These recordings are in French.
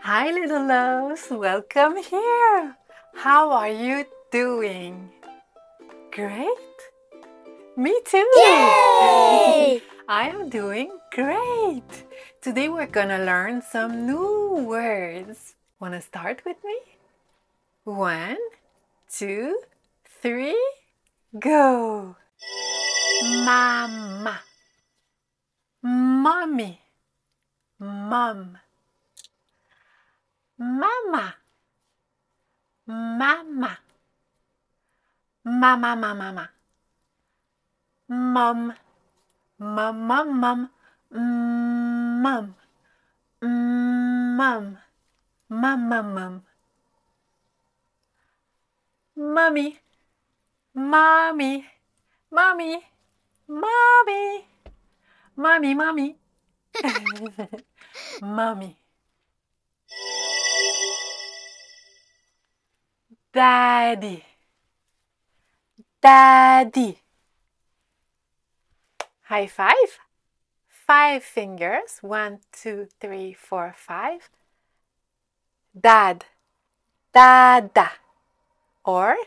Hi, little loves. Welcome here. How are you doing? Great? Me too. Yay! I am doing great. Today we're gonna learn some new words. Wanna start with me? 1, 2, 3, go. Mama, mommy, mom, mama, mama, mama, mama, mama, mom, mum, mum, mum, mum, mum, mum, mum, mum, mummy, mommy, mommy, mommy, mommy, mommy, mommy, daddy, daddy. High five. 5 fingers. 1, 2, 3, 4, 5. Dad, dada, or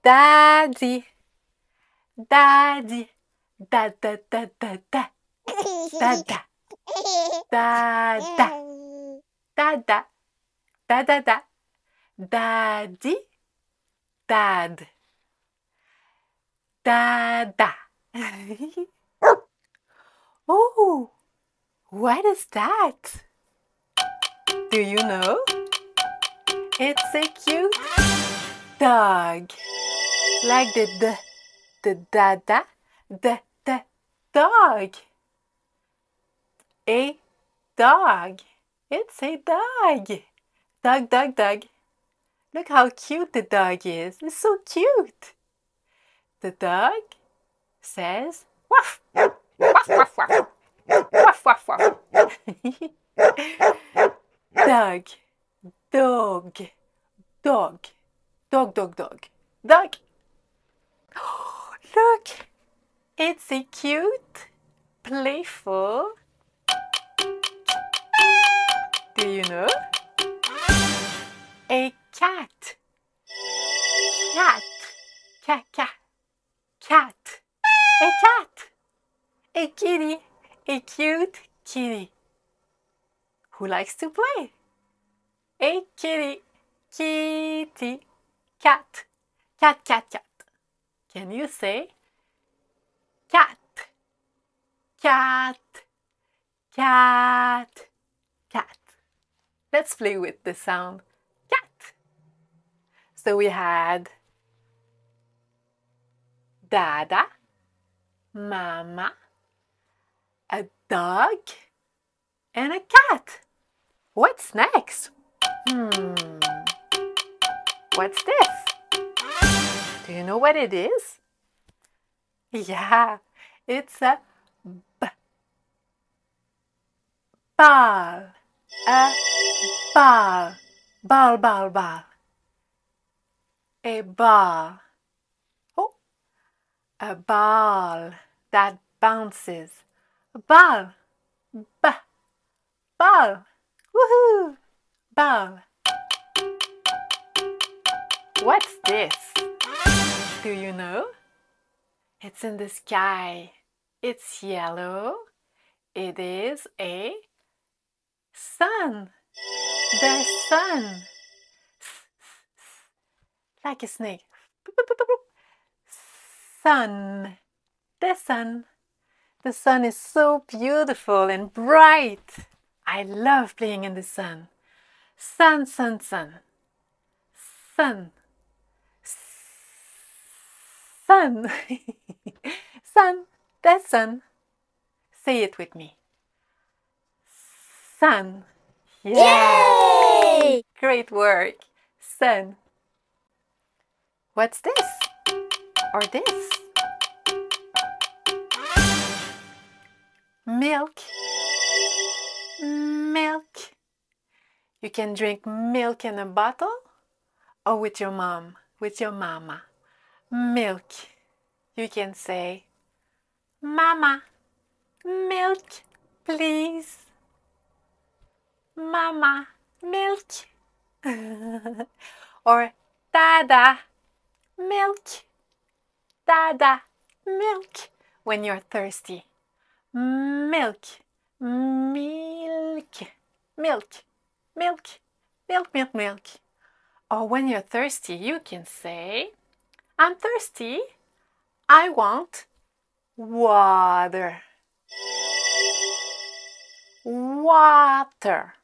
daddy, daddy, da da da da da, dada, dada, dada, da da da, daddy, dad, dada. Oh, what is that? Do you know? It's a cute dog. Like the dada, the dog. A dog. It's a dog. Dog, dog, dog. Look how cute the dog is. It's so cute. The dog says, woof, woof, woof, woof, woof, woof, woof. Dog, dog, dog, dog, dog, dog, dog. Look, it's a cute, playful. Do you know? A cat. Cat. Cat, cat. Cat. A cat. A kitty. A cute kitty. Who likes to play? A kitty. Kitty. Cat. Cat, cat, cat. Can you say cat? Cat. Cat. Cat. Let's play with the sound cat. So we had dada, mama, a dog, and a cat. What's next? What's this? Do you know what it is? Yeah, it's a ball. A ball. Ball, ball, ball. A ball. Oh, a ball that bounces. A ball. Ball. Woohoo! Ball. What's this? Do you know? It's in the sky. It's yellow. It is a sun. The sun. Like a snake. Sun. The sun. The sun is so beautiful and bright. I love playing in the sun. Sun, sun, sun. Sun. Sun. Sun. The sun. Say it with me. Sun. Yeah. Yay! Great work. Sun. What's this? Or this? Milk. Milk. You can drink milk in a bottle or with your mom, with your mama. Milk. You can say, Mama, milk, please. Mama, milk. Or dada, milk. Dada, milk. When you're thirsty. Milk, milk, milk, milk, milk, milk, milk. Or when you're thirsty, you can say, I'm thirsty. I want water. Water,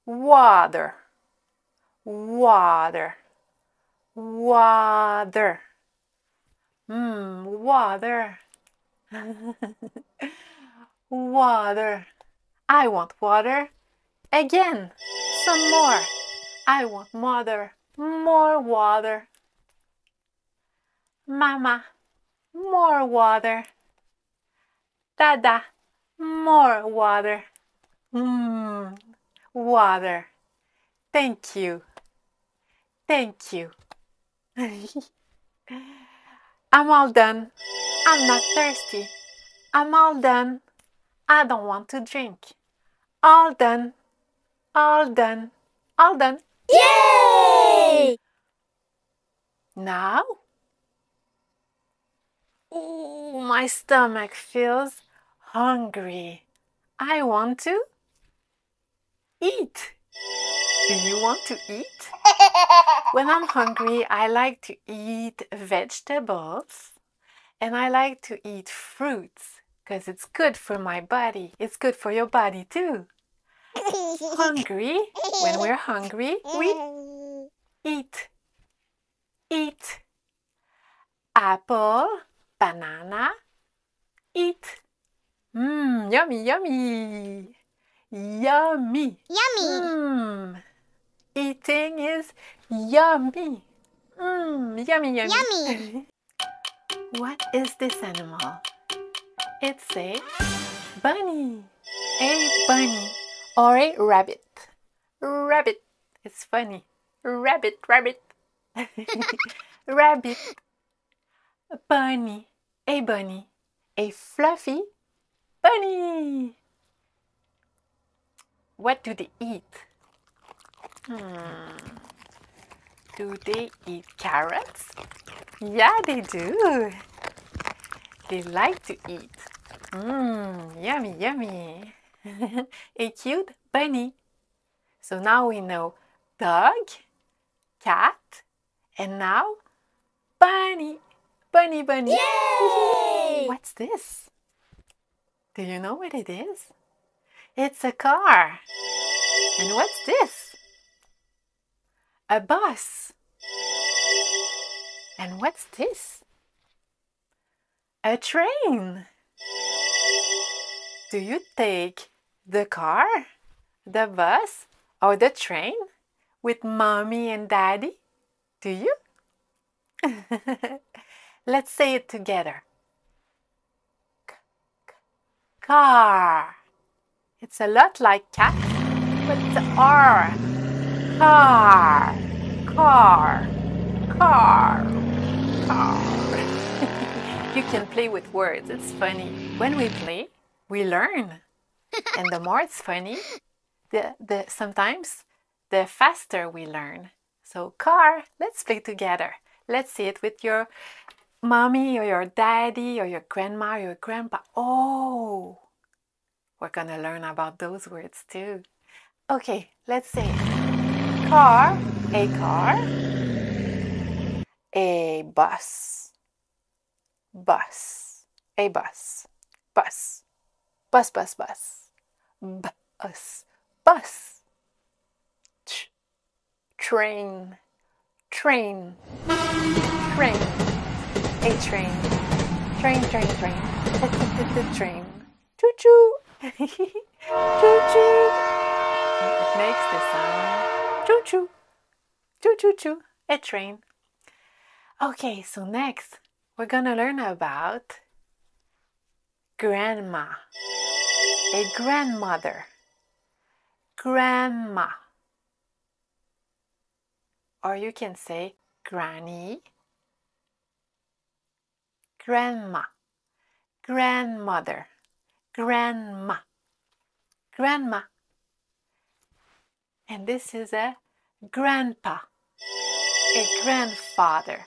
water, water, water. Water. Water. I want water. Again. Some more. I want water. More water. Mama. More water. Dada. More water. Water. Thank you. Thank you. I'm all done. I'm not thirsty. I'm all done. I don't want to drink. All done. All done. All done. Yay! Now? Oh, my stomach feels hungry. I want to eat. Do you want to eat? When I'm hungry, I like to eat vegetables and I like to eat fruits because it's good for my body. It's good for your body too. Hungry, when we're hungry, we eat. Eat. Apple, banana, eat. Yummy, yummy. Yummy. Yummy. Eating is yummy. Yummy, yummy. Yummy. What is this animal? It's a bunny. A bunny or a rabbit. Rabbit. It's funny. Rabbit, rabbit. Rabbit. Bunny. A bunny. A fluffy bunny. What do they eat? Do they eat carrots? Yeah, they do. They like to eat. Yummy, yummy. A cute bunny. So now we know dog, cat, and now bunny. Bunny, bunny. Yay! What's this? Do you know what it is? It's a car. And what's this? A bus. And what's this? A train. Do you take the car, the bus, or the train with mommy and daddy? Do you? Let's say it together. Car. It's a lot like cat, but the R. Car. Car. Car. Car. You can play with words. It's funny. When we play, we learn. And the more it's funny, sometimes the faster we learn. So car, let's play together. Let's say it with your mommy or your daddy or your grandma or your grandpa. Oh, we're gonna learn about those words too. Okay, let's say it. Car, a car. A bus. Bus. A bus. Bus. Bus, bus, bus. Bus. Bus. Train. Train. Train. A train. Train, train, train. Train. Choo-choo. Choo-choo. It makes the sound choo-choo. Choo-choo-choo. A train. Okay, so next we're gonna learn about grandma. A grandmother. Grandma. Or you can say granny. Grandma. Grandmother. Grandma. Grandma. And this is a grandpa, a grandfather,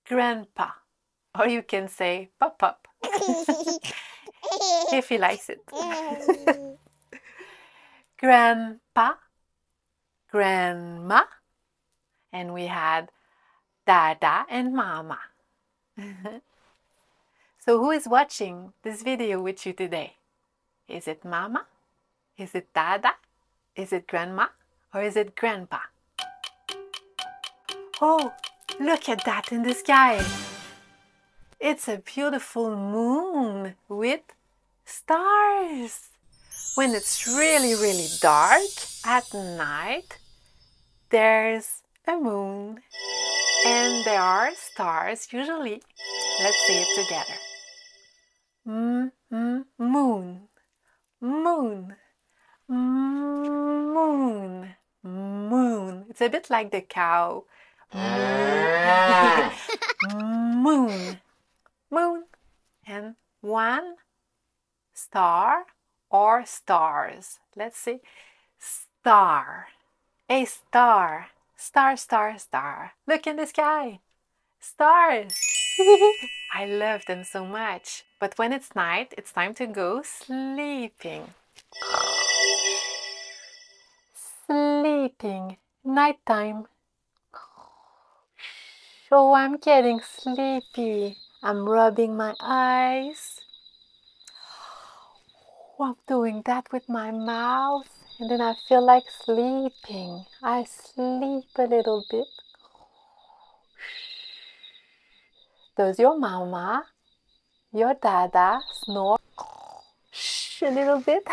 grandpa. Or you can say pop-up if he likes it. Grandpa, grandma, and we had dada and mama. So who is watching this video with you today? Is it mama? Is it dada? Is it grandma? Or is it grandpa? Oh, look at that in the sky. It's a beautiful moon with stars. When it's really, really dark at night, there's a moon and there are stars usually. Let's say it together. Moon, moon, moon, moon. It's a bit like the cow. Moon, moon, and one star or stars. Let's say star, a star, star, star, star. Look in the sky, stars. I love them so much. But when it's night, it's time to go sleeping. Sleeping, nighttime. So I'm getting sleepy. I'm rubbing my eyes. Oh, I'm doing that with my mouth. And then I feel like sleeping. I sleep a little bit. Does your mama, your dada snore? Shh, a little bit.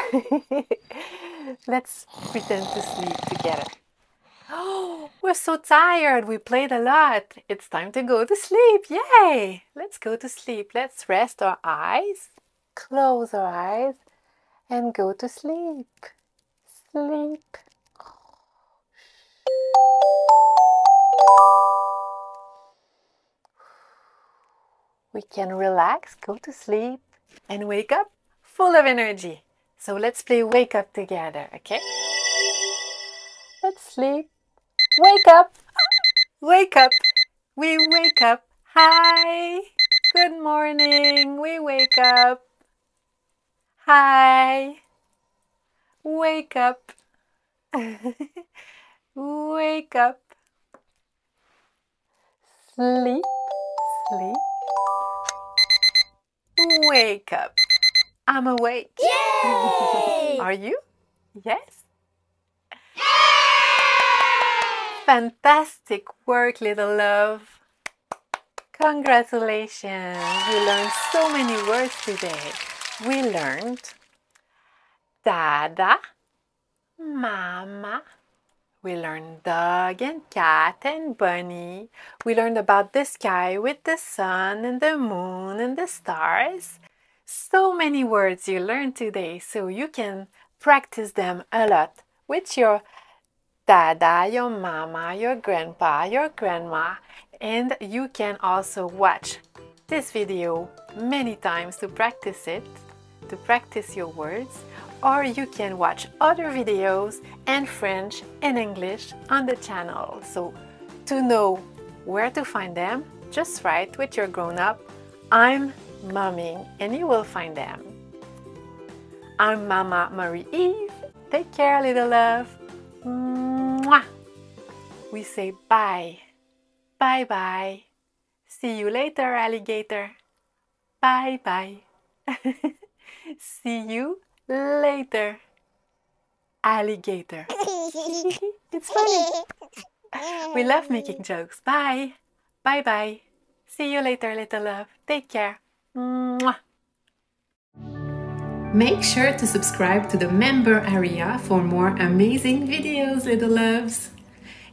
Let's pretend to sleep together. Oh, we're so tired. We played a lot. It's time to go to sleep. Yay! Let's go to sleep. Let's rest our eyes, close our eyes, and go to sleep. Sleep. We can relax, go to sleep, and wake up full of energy. So let's play wake up together, okay? Let's sleep. Wake up! Wake up! We wake up. Hi! Good morning. We wake up. Hi! Wake up. Wake up. Sleep. Sleep. Wake up. I'm awake. Yay! Are you? Yes? Fantastic work, little love. Congratulations. You learned so many words today. We learned dada, mama. We learned dog and cat and bunny. We learned about the sky with the sun and the moon and the stars. So many words you learned today, so you can practice them a lot with your dada, your mama, your grandpa, your grandma, and you can also watch this video many times to practice it, to practice your words, or you can watch other videos in French and English on the channel. So to know where to find them, just write with your grown-up, I'm momming, and you will find them. I'm Mama Marie-Eve. Take care, little love. Mwah. We say bye. Bye-bye. See you later, alligator. Bye-bye. See you later, alligator. It's funny. We love making jokes. Bye. Bye-bye. See you later, little love. Take care. Mwah. Make sure to subscribe to the member area for more amazing videos, little loves.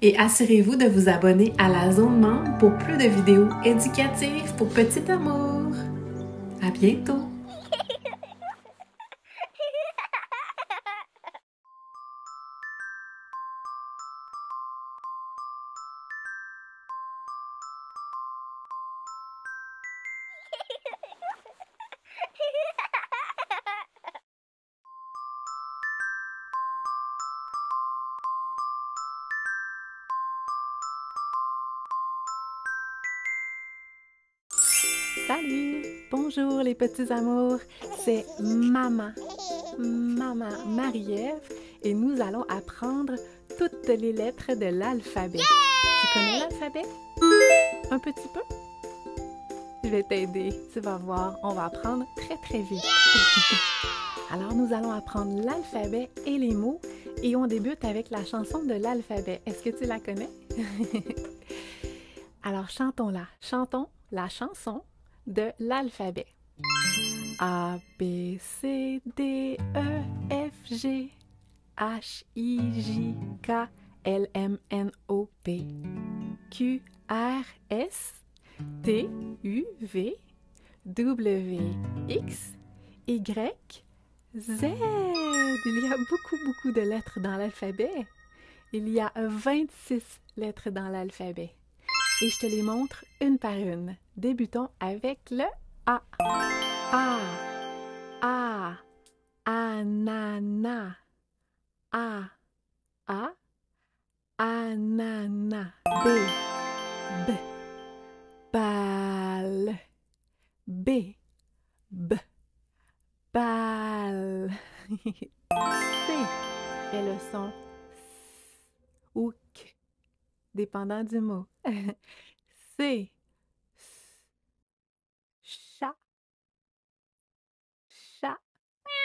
Et assurez-vous de vous abonner à la zone membre pour plus de vidéos éducatives pour petit amour. À bientôt! Salut! Bonjour les petits amours, c'est Maman Marie-Ève et nous allons apprendre toutes les lettres de l'alphabet. Tu connais l'alphabet? Un petit peu? Je vais t'aider, tu vas voir, on va apprendre très vite. Alors nous allons apprendre l'alphabet et les mots et on débute avec la chanson de l'alphabet. Est-ce que tu la connais? Alors chantons-la, chantons la chanson de l'alphabet. A, B, C, D, E, F, G, H, I, J, K, L, M, N, O, P, Q, R, S, T, U, V, W, X, Y, Z. Il y a beaucoup de lettres dans l'alphabet. Il y a 26 lettres dans l'alphabet. Et je te les montre une par une. Débutons avec le A. A. Ananas. A. Ananas. B. Balle. B. Balle. C. Et le son S ou K, dépendant du mot. C. Chat. Chat.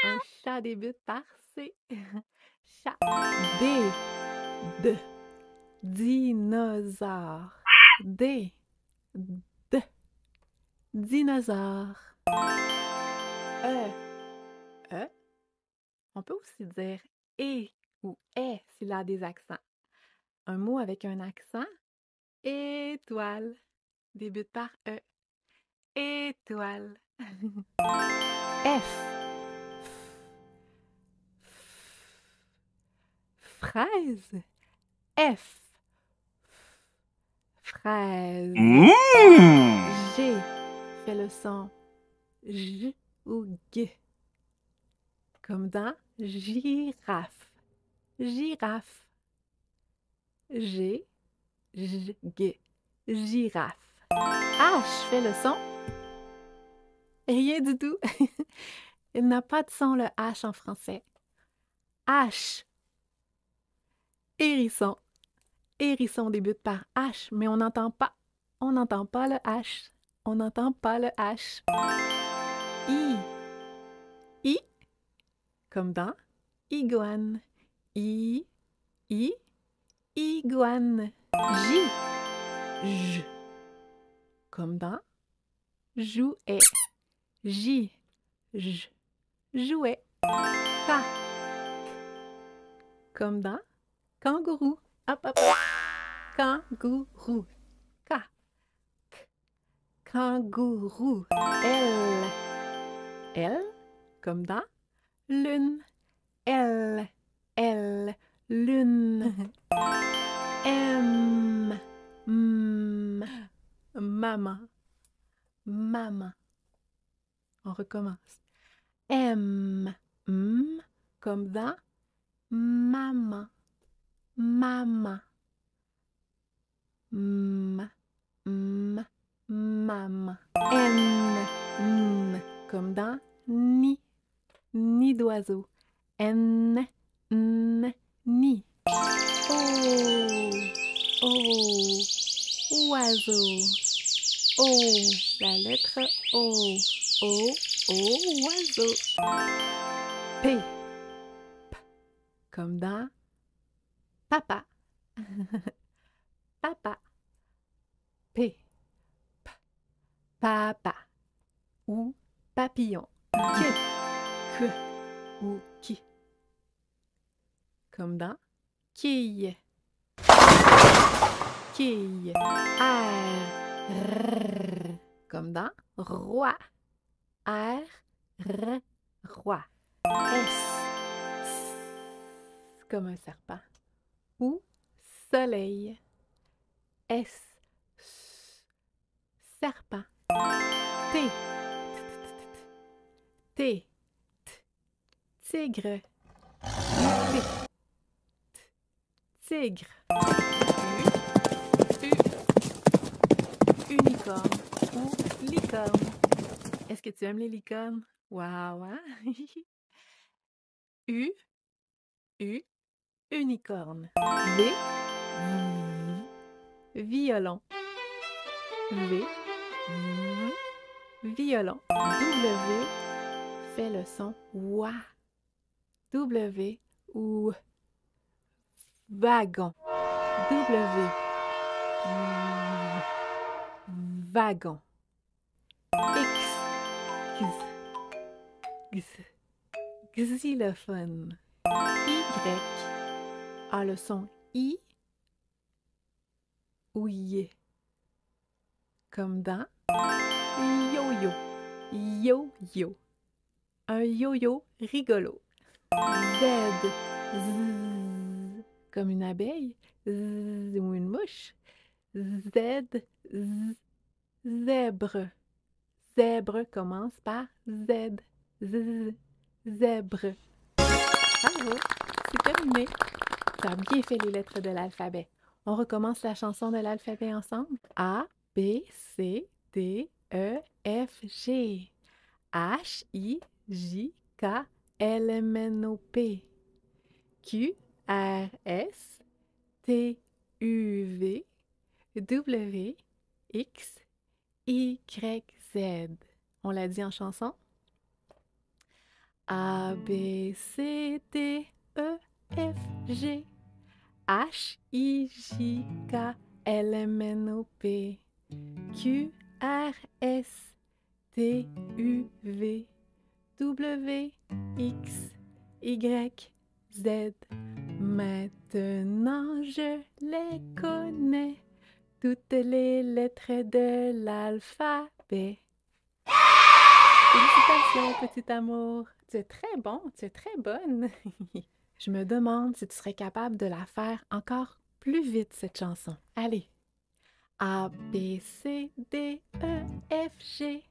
Un chat débute par C. Chat. D. Dinosaure. D. Dinosaure. E. On peut aussi dire E ou E s'il a des accents. Un mot avec un accent, étoile, débute par E. Étoile. F. Fraise. F. Fraise. G. Fais le son J ou G. Comme dans girafe. Girafe. G. G. Girafe. H. Fais le son. Rien du tout. Il n'a pas de son le H en français. H. Hérisson. Hérisson débute par H, mais on n'entend pas. On n'entend pas le H. On n'entend pas le H. I. I. Comme dans iguane. Iguane. J. J. Comme dans jouet. J. J. Jouet. K. Comme dans kangourou. Hop. Kangourou. K. Kangourou. L. L. Comme dans lune. L. Lune. M. Maman. On recommence. M. Comme dans maman. Maman. N. Comme dans nid. Nid d'oiseau. N. Nid. O. Oiseau. O. La lettre O. Oiseau. P. Comme dans papa. Papa. P. Papa. Ou papillon. Que. Ou qui. Comme dans quille. Quille. R. Comme dans roi. Roi. S. Comme un serpent. Ou soleil. S. Serpent. T. Tigre. Tigre. Unicorne ou Licorne. Est-ce que tu aimes les licornes? Waouh, hein? U, unicorne. Violon. Violon. W, fait le son wa. Ou wagon. Wagon. Xylophone. Y a le son I ou Y. Comme dans yo-yo. Yo-yo. Un yo-yo rigolo. Z. Comme une abeille. Ou une mouche. Zèbre. Zèbre commence par Z. Zèbre. Bravo, c'est terminé. Tu as bien fait les lettres de l'alphabet. On recommence la chanson de l'alphabet ensemble. A, B, C, D, E, F, G. H, I, J, K, L, M, N, O, P. Q, R, S, T, U, V, W, X, Y, Z. On l'a dit en chanson? A, B, C, D, E, F, G, H, I, J, K, L, M, N, O, P, Q, R, S, T, U, V, W, X, Y, Z. Maintenant je les connais, toutes les lettres de l'alphabet. Félicitations, petit amour! Tu es très bon, tu es très bonne. Je me demande si tu serais capable de la faire encore plus vite, cette chanson. Allez! A, B, C, D, E, F, G,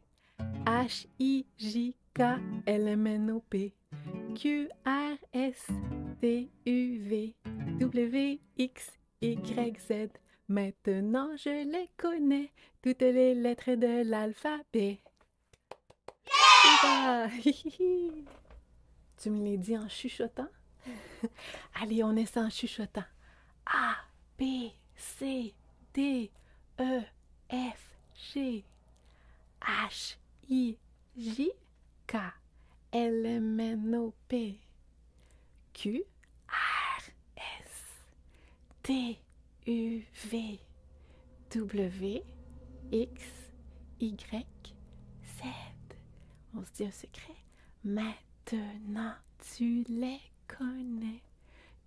H, I, J, K, L, M, N, O, P, Q, R, S, T, U, V, W, X, Y, Z. Maintenant je les connais, toutes les lettres de l'alphabet. Tu me les dis en chuchotant? Allez, on essaie en chuchotant. A, B, C, D, E, F, G, H, I, J, K, L, M, N, O, P, Q, R, S, T, U, V, W, X, Y, Z. On se dit un secret. Maintenant, tu les connais,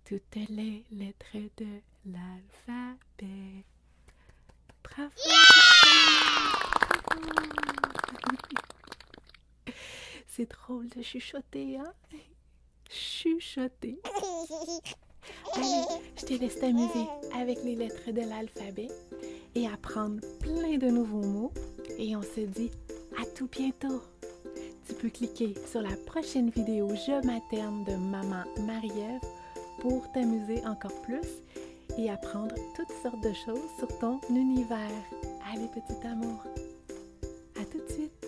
toutes les lettres de l'alphabet. Bravo! C'est drôle de chuchoter, hein? Chuchoter. Allez, je te laisse t'amuser avec les lettres de l'alphabet et apprendre plein de nouveaux mots. Et on se dit à tout bientôt. Tu peux cliquer sur la prochaine vidéo Je materne de Maman Marie-Ève pour t'amuser encore plus et apprendre toutes sortes de choses sur ton univers. Allez, petit amour, à tout de suite.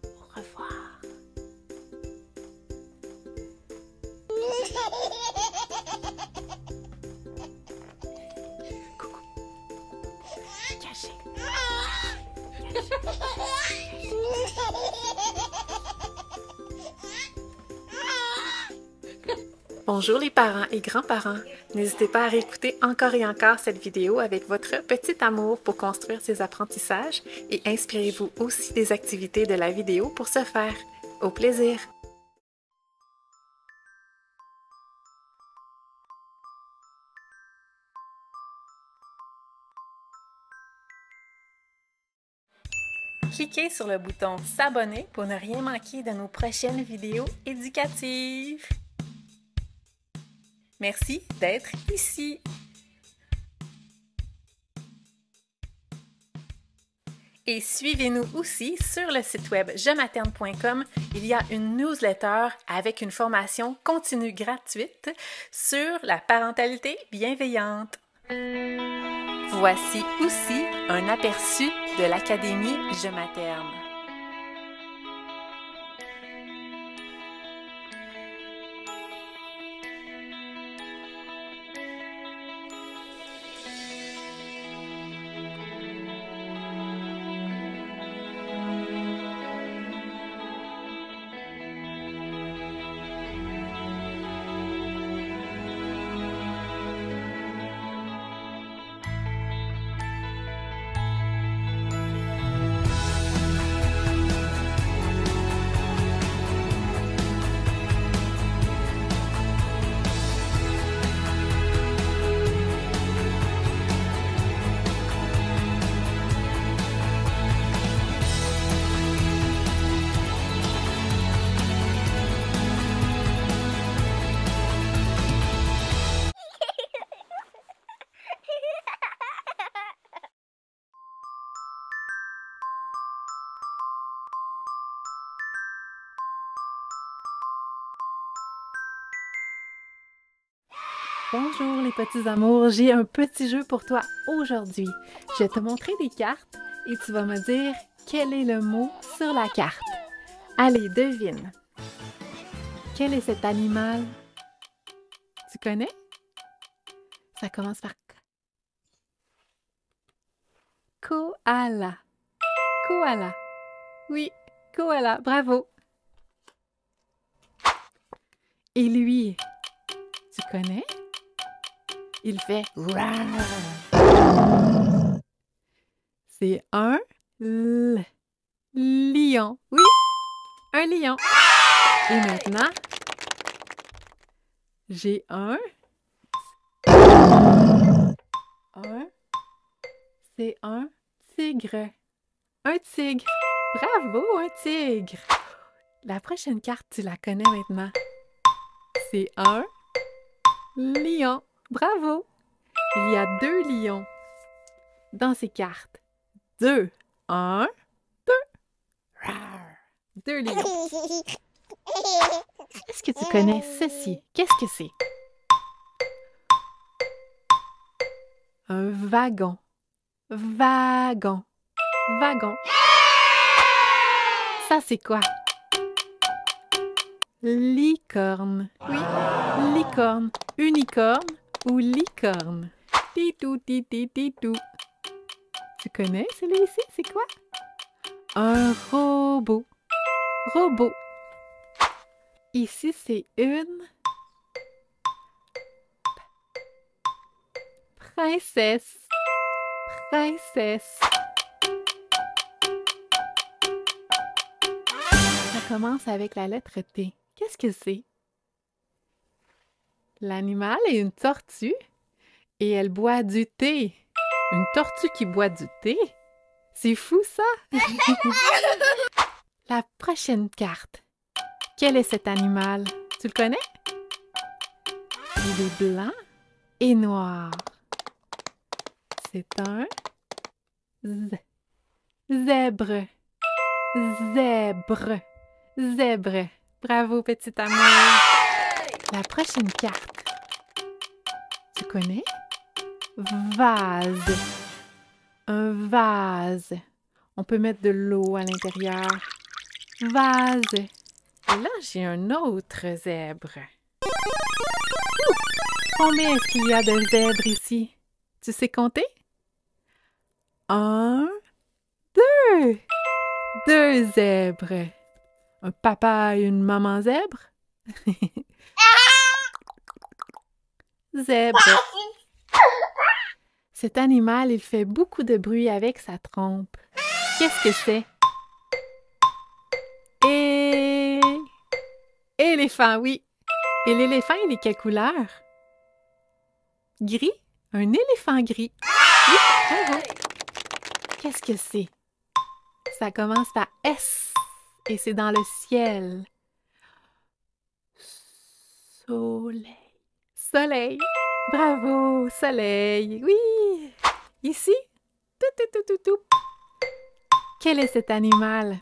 Au revoir. Coucou. Caché. Bonjour les parents et grands-parents. N'hésitez pas à réécouter encore et encore cette vidéo avec votre petit amour pour construire ses apprentissages et inspirez-vous aussi des activités de la vidéo pour ce faire. Au plaisir! Cliquez sur le bouton s'abonner pour ne rien manquer de nos prochaines vidéos éducatives. Merci d'être ici. Et suivez-nous aussi sur le site web jematerne.com. Il y a une newsletter avec une formation continue gratuite sur la parentalité bienveillante. Voici aussi un aperçu de l'Académie Je Materne. Bonjour les petits amours, j'ai un petit jeu pour toi aujourd'hui. Je vais te montrer des cartes et tu vas me dire quel est le mot sur la carte. Allez, devine. Quel est cet animal? Tu connais? Ça commence par koala. Koala. Oui, koala, bravo. Et lui, tu connais? Il fait rar. C'est un lion. Oui, un lion. Et maintenant, j'ai c'est un tigre. Un tigre. Bravo, un tigre. La prochaine carte, tu la connais maintenant. C'est un lion. Bravo. Il y a 2 lions dans ces cartes. 2. 1, 2. Rar. 2 lions. Est-ce que tu connais ceci? Qu'est-ce que c'est? Un wagon. Wagon. Wagon. Ça, c'est quoi? Licorne. Oui, licorne. Unicorne ou licorne. Titou, titi, titou. Tu connais celui-ci? C'est quoi? Un robot. Robot. Ici, c'est une princesse. Princesse. Ça commence avec la lettre T. Qu'est-ce que c'est? L'animal est une tortue et elle boit du thé. Une tortue qui boit du thé? C'est fou, ça! La prochaine carte. Quel est cet animal? Tu le connais? Il est blanc et noir. C'est un zèbre. Zèbre. Zèbre. Bravo, petit amour. La prochaine carte. Tu connais? Vase. Un vase. On peut mettre de l'eau à l'intérieur. Vase. Et là, j'ai un autre zèbre. Ouh! Combien est-ce qu'il y a de zèbres ici? Tu sais compter? 1, 2. 2 zèbres. Un papa et une maman zèbre? Zèbre. Cet animal, il fait beaucoup de bruit avec sa trompe. Qu'est-ce que c'est? Éléphant, oui. Et l'éléphant, il est quelle couleur? Gris? Un éléphant gris. Oui, bravo. Qu'est-ce que c'est? Ça commence par S et c'est dans le ciel. Soleil. Soleil. Bravo, soleil. Oui. Ici? Tout, tout, tout, tout, tout. Quel est cet animal?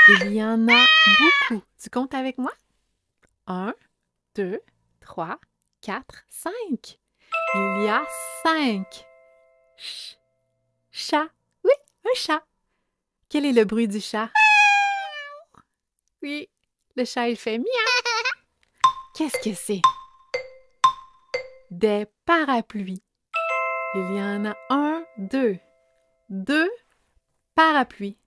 Il y en a beaucoup. Tu comptes avec moi? 1, 2, 3, 4, 5. Il y a 5 Chat. Oui, un chat. Quel est le bruit du chat? Oui, le chat, il fait miaou. Qu'est-ce que c'est? Des parapluies. Il y en a un, deux. Deux parapluies.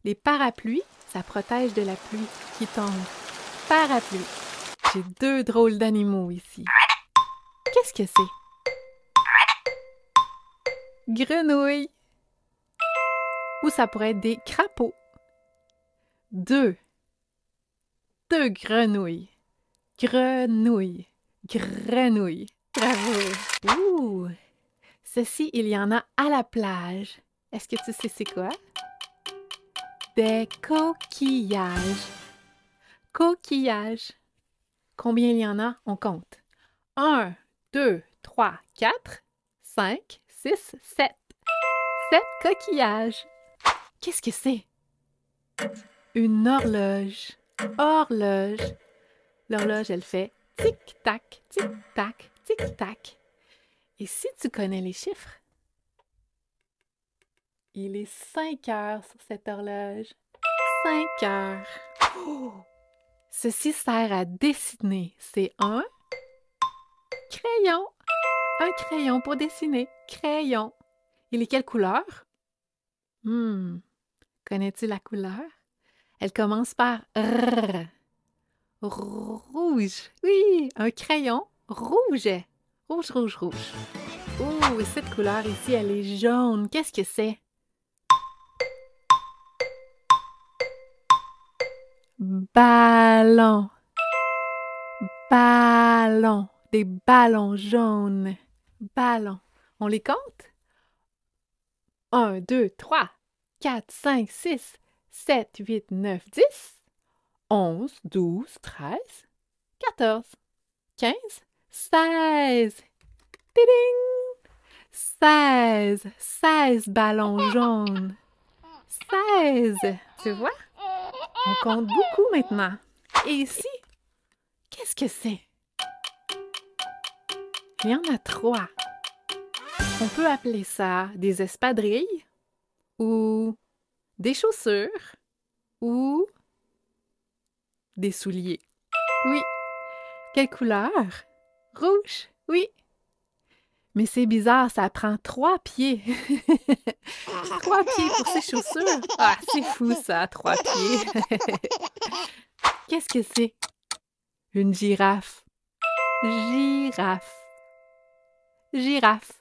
Les parapluies, ça protège de la pluie qui tombe. Parapluie. J'ai deux drôles d'animaux ici. Qu'est-ce que c'est? Grenouille. Ou ça pourrait être des crapauds. Deux. Deux grenouilles. Grenouille. Grenouille. Bravo. Ouh. Ceci, il y en a à la plage. Est-ce que tu sais c'est quoi? Des coquillages. Coquillages. Combien il y en a? On compte. 1, 2, 3, 4, 5, 6, 7. 7 coquillages. Qu'est-ce que c'est? Une horloge. Horloge. L'horloge, elle fait tic-tac, tic-tac, tic-tac. Et si tu connais les chiffres? Il est 5 heures sur cette horloge. 5 heures. Oh! Ceci sert à dessiner. C'est un crayon. Un crayon pour dessiner. Crayon. Il est quelle couleur? Connais-tu la couleur? Elle commence par R. Rouge. Oui, un crayon rouge. Rouge, rouge, rouge. Oh, et cette couleur ici, elle est jaune. Qu'est-ce que c'est? Ballon. Ballon. Des ballons jaunes. Ballons. On les compte? 1, 2, 3, 4, 5, 6, 7, 8, 9, 10, 11, 12, 13, 14, 15, 16. Tiding! 16. 16 ballons jaunes. 16. Tu vois? On compte beaucoup maintenant. Et ici, qu'est-ce que c'est? Il y en a 3. On peut appeler ça des espadrilles ou des chaussures ou des souliers. Oui. Quelle couleur? Rouge. Oui. Mais c'est bizarre, ça prend 3 pieds. 3 pieds pour ces chaussures. Ah, c'est fou ça, 3 pieds. Qu'est-ce que c'est? Une girafe. Girafe. Girafe.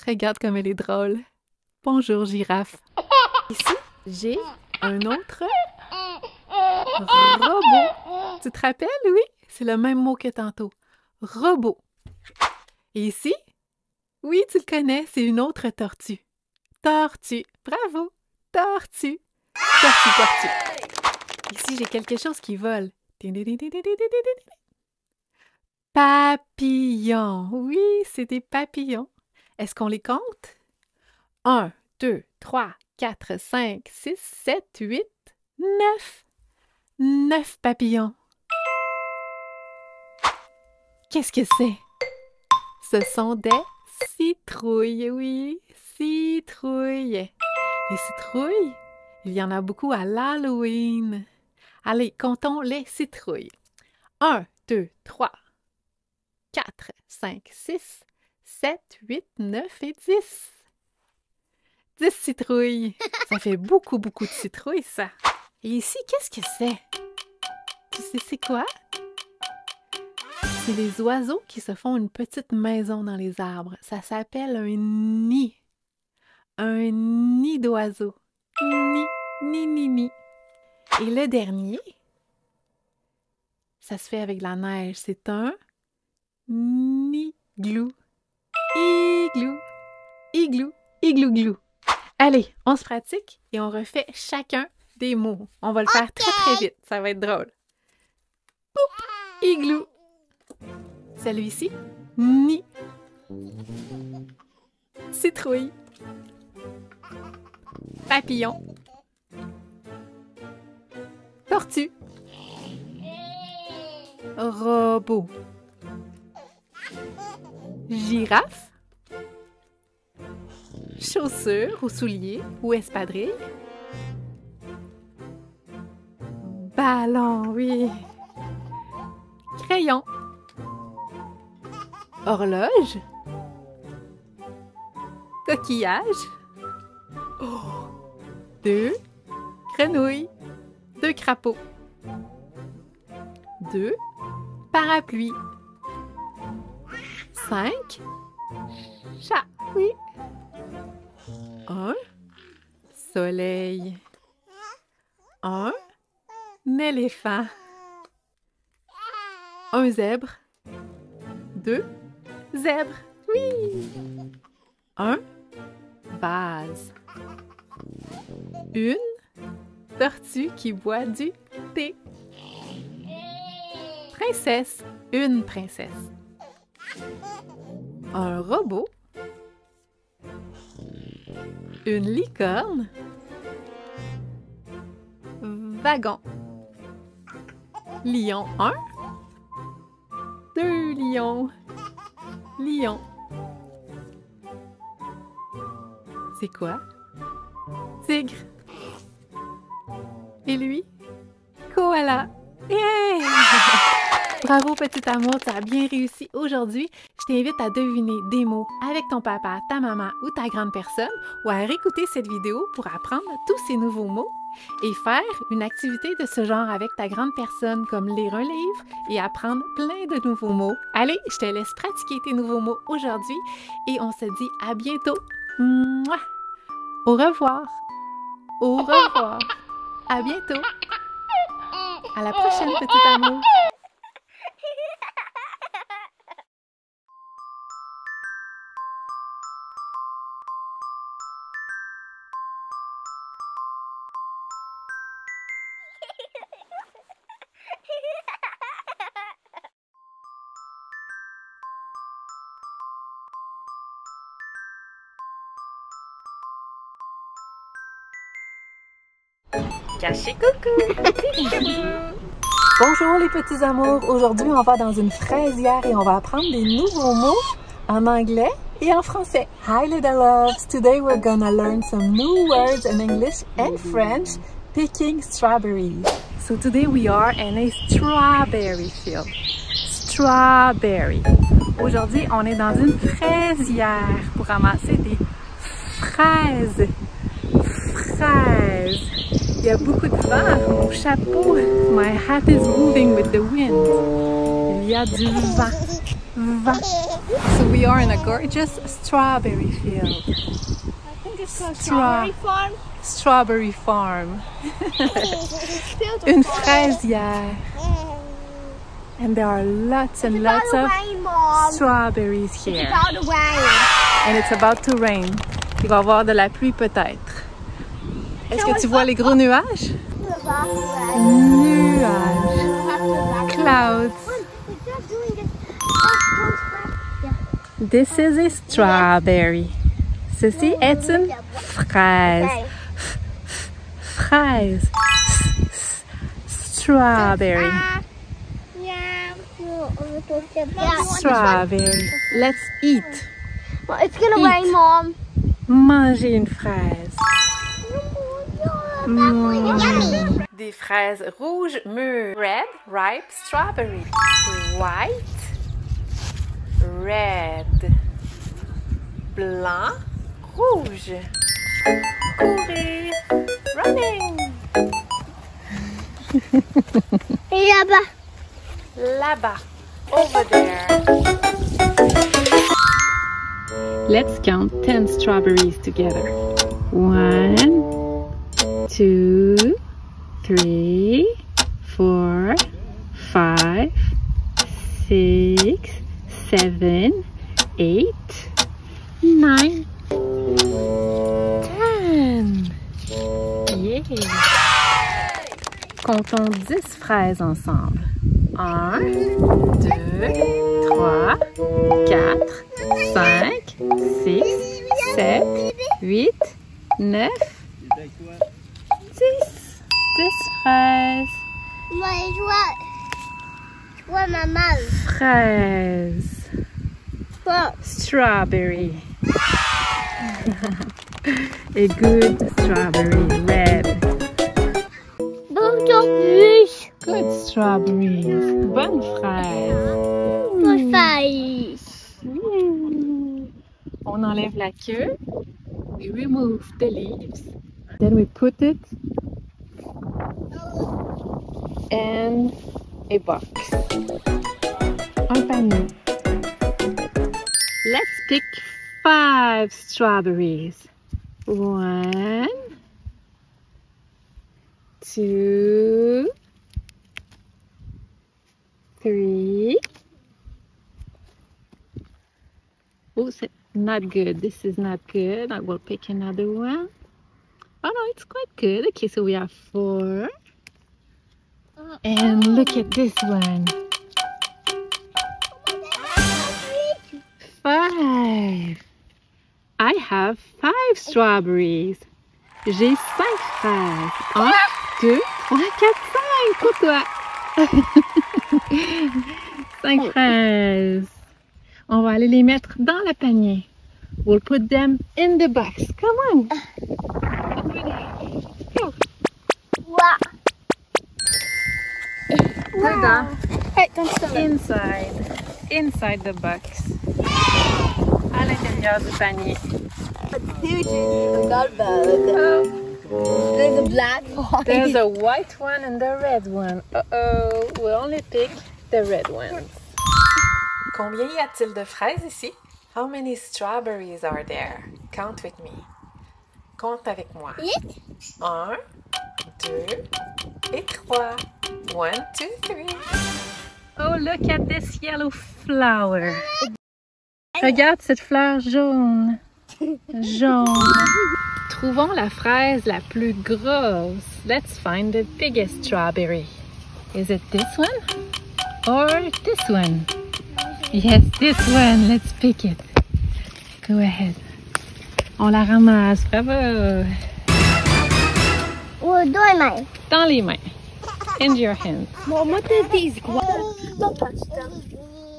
Regarde comme elle est drôle. Bonjour, girafe. Ici, j'ai un autre robot. Tu te rappelles, oui? C'est le même mot que tantôt. Robot. Et ici, oui, tu le connais, c'est une autre tortue. Tortue. Bravo. Tortue. Tortue, tortue. Ici, j'ai quelque chose qui vole. Papillon. Oui, c'est des papillons. Est-ce qu'on les compte? 1, 2, 3, 4, 5, 6, 7, 8, 9. 9 papillons. Qu'est-ce que c'est? Ce sont des citrouilles, oui, citrouilles. Les citrouilles, il y en a beaucoup à l'Halloween. Allez, comptons les citrouilles. 1, 2, 3, 4, 5, 6, 7, 8, 9 et 10. 10 citrouilles. Ça fait beaucoup, beaucoup de citrouilles, ça. Et ici, qu'est-ce que c'est? Tu sais c'est quoi? C'est les oiseaux qui se font une petite maison dans les arbres. Ça s'appelle un nid. Un nid d'oiseaux. Nid, nid, nid, nid. Et le dernier, ça se fait avec la neige. C'est un igloo. Igloo. Igloo. Igloo, glou. Allez, on se pratique et on refait chacun des mots. On va le faire très, très vite. Ça va être drôle. Poup, igloo. Celui-ci, nid. Citrouille. Papillon. Tortue. Robot. Girafe. Chaussures ou souliers ou espadrilles. Ballon, oui. Crayon. Horloge. Coquillage. Oh. 2 grenouilles. 2 crapauds. 2 parapluies. 5 chats, oui. 1 soleil. 1 éléphant. 1 zèbre. 2 zèbres, oui. 1 vase. 1 tortue qui boit du thé. Princesse, 1 princesse. 1 robot. 1 licorne. Wagon. Lion 1. 2 lions. Lion. C'est quoi? Tigre. Et lui? Koala. Yeah! Bravo, petit amour, tu as bien réussi aujourd'hui. Je t'invite à deviner des mots avec ton papa, ta maman ou ta grande personne ou à réécouter cette vidéo pour apprendre tous ces nouveaux mots et faire une activité de ce genre avec ta grande personne comme lire un livre et apprendre plein de nouveaux mots. Allez, je te laisse pratiquer tes nouveaux mots aujourd'hui et on se dit à bientôt. Mouah! Au revoir. Au revoir. À bientôt. À la prochaine, petit amour. Caché coucou! Bonjour les petits amours! Aujourd'hui, on va dans une fraisière et on va apprendre des nouveaux mots en anglais et en français. Hi little loves! Today we're gonna learn some new words in English and French picking strawberries. So today we are in a strawberry field. Strawberry. Aujourd'hui, on est dans une fraisière pour ramasser des fraises. Fraises. Il y a beaucoup de vent. Mon chapeau, my hat is moving with the wind. Il y a du vent. Vent. So we are in a gorgeous strawberry field. I think it's called strawberry farm. Strawberry farm. Field of Une farm. fraisière. And there are lots and lots of rain, Mom. strawberries It's here. about to rain. And it's about to rain. Il va y avoir de la pluie peut-être. Est-ce que tu vois les gros nuages? It's about to rain. Nuages. Clouds. It's not doing this. This is a strawberry. Ceci est une fraise. Fraise. Strawberry. Strawberry. Let's eat. Well, it's gonna Eat. rain, Mom. Manger une fraise. Des fraises rouges mûres. Red, ripe strawberry. White, red. Blanc, rouge. Courir, running. Et là-bas. Là-bas, over there. Let's count 10 strawberries together. 1, 2, 3, 4, 5, 6, 7, 8, 9, 10. Yeah! Comptons 10 fraises ensemble. 1, 2, 3, 4, 5, 6, 7, 8, 9, 10. 10 fraises. Moi, je vois maman. Fraise. Bon. Strawberry. A good strawberry, red. Bonjour, Good strawberries. Bonne fraise. bonne face. On enlève la queue. We remove the leaves. Then we put it in a box. Un panier. Let's pick 5 strawberries. 1, 2, 3. Oh, c'est not good. This is not good. I will pick another one. Oh no, it's quite good. Okay, so we have 4. And look at this one. 5. I have 5 strawberries. J'ai 5 fraises. 1, 2, 3, 4, 5 pour toi. 5 fraises. On va aller les mettre dans le panier. We'll put them in the box. Come on. Go. Wow. Dedans. Hey, comme ça. Inside the box. À l'intérieur du panier. There's a black one. There's a white one and a red one. Uh-oh, we'll only pick the red ones. Combien y a-t-il de fraises ici? How many strawberries are there? Count with me. Compte avec moi. 1, 2 et 3. 1, 2, 3. Oh, look at this yellow flower. Regarde cette fleur jaune. Jaune. Trouvons la fraise la plus grosse. Let's find the biggest strawberry. Is it this one or this one? Yes, this one. Let's pick it. Go ahead. On la ramasse. Bravo. Dans les mains. Dans les mains. In your hand. What are these? Don't touch them.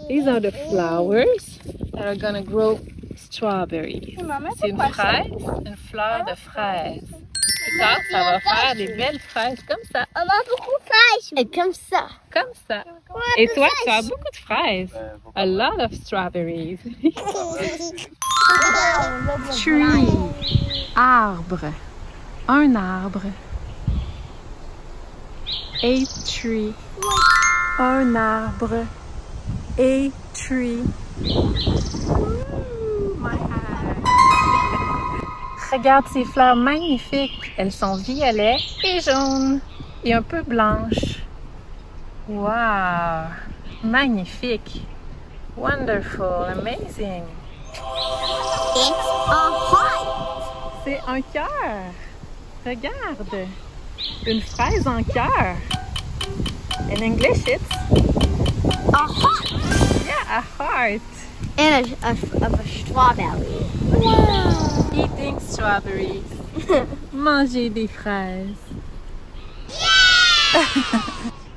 These are the flowers that are gonna grow strawberries. C'est une fraise, une fleur de fraise. Plus tard, ça va faire des belles fraises comme ça. On a beaucoup de fraises. Et comme ça. Comme ça. Et toi, tu as beaucoup de fraises. A lot of strawberries. Tree. Arbre. Un arbre. A tree. Un arbre. A tree. My hand. Regarde ces fleurs magnifiques. Elles sont violettes et jaunes et un peu blanches. Wow! Magnifique! Wonderful! Amazing! It's a heart. C'est un cœur! Regarde! Une fraise en cœur! In English, it's A heart. yeah, a heart! And a strawberry. Wow! Eating strawberries. Manger des fraises.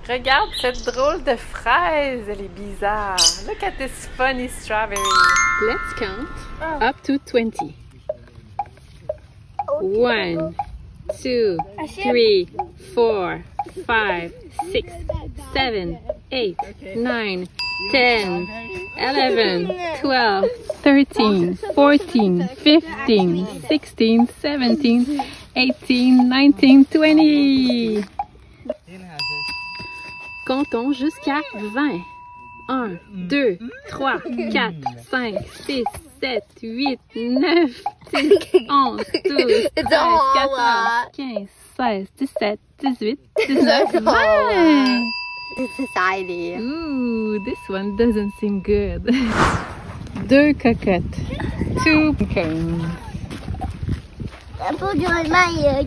Regarde cette drôle de fraise, elle est bizarre. Look at this funny strawberry. Let's count up to 20. 1, 2, 3, 4, 5, 6, 7, 8, 9, 10, 11, 12, 13, 14, 15, 16, 17, 18, 19, 20. Comptons jusqu'à 20. 1, 2, 3, 4, 5, 6, 7, 8, 9, 10, 11, 12, 13, 14, 15, 16, 17, 18, 19, 20. Society. Ooh, this one doesn't seem good. 2 cocottes. 2 cones. Un peu de maille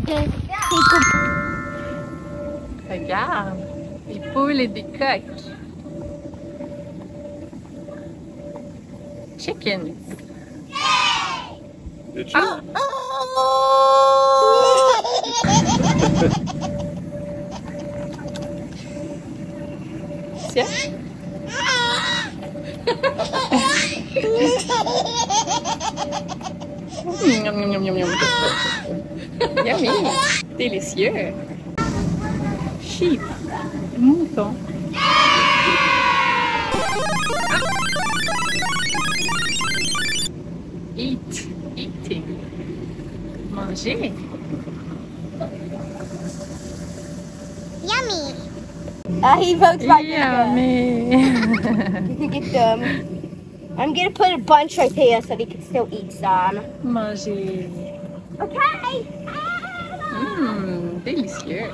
Regarde, des poules et des coqs. Chickens. Did you? Tiens. Miam, miam, miam, miam. Yummy! Délicieux! Sheep. Mouton. Eat. Eating. Manger. Yummy. He votes like Yummy! You can get them. I'm gonna put a bunch right there so they can still eat some. Manger. Okay. Délicieux.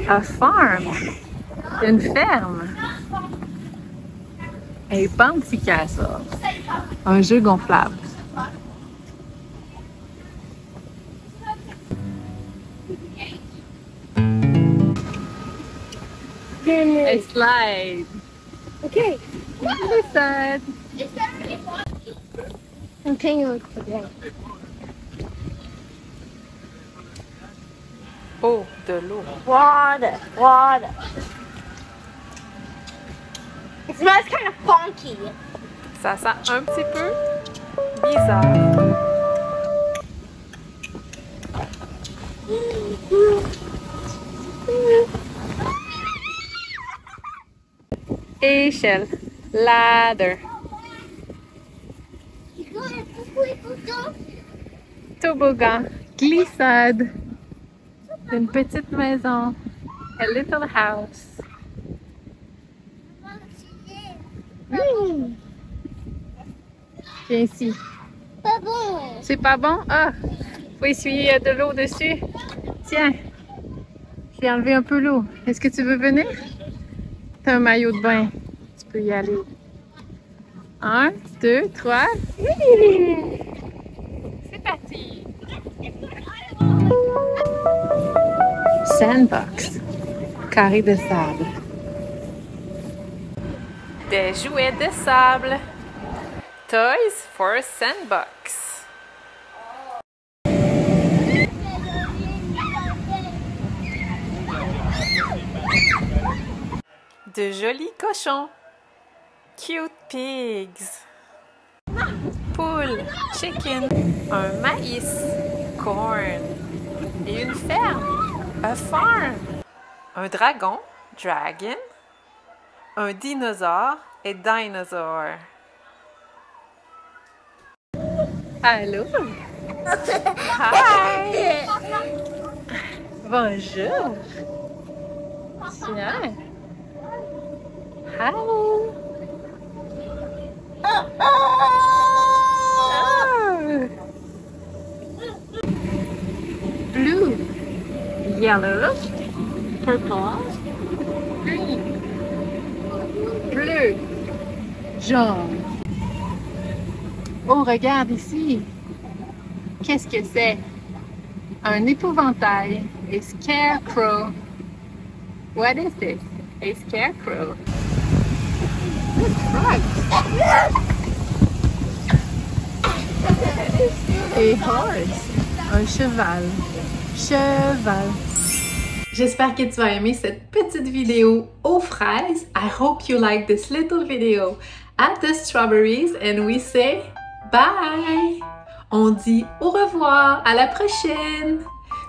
A farm. Une ferme. A bouncy castle. Un jeu gonflable. A slide. Okay. Glissade. Continue. Oh, de l'eau. Water. Water. It smells kind of funky. Ça sent un petit peu bizarre. Échelle. Ladder. Toboggan. Glissade. Une petite maison. A little house. Viens ici. Pas bon. C'est pas bon? Ah! Faut essuyer de l'eau dessus. Tiens. J'ai enlevé un peu l'eau. Est-ce que tu veux venir? T'as un maillot de bain. Tu peux y aller. 1, 2, 3. C'est parti! Sandbox. Carré de sable. Des jouets de sable. Toys for Sandbox. De jolis cochons. Cute pigs. Poule. Chicken. Un maïs. Corn. Et une ferme. A farm. Un dragon. Dragon. Un dinosaure et dinosaure. Allô? Hi! Bonjour! Tiens! Hi! Oh. Blue, yellow, purple, green, bleu, jaune. Oh, regarde ici! Qu'est-ce que c'est? Un épouvantail. A scarecrow. What is this? A scarecrow. A horse. Un cheval. Cheval. J'espère que tu as aimé cette petite vidéo aux fraises. I hope you like this little video at the strawberries and we say bye! On dit au revoir, à la prochaine!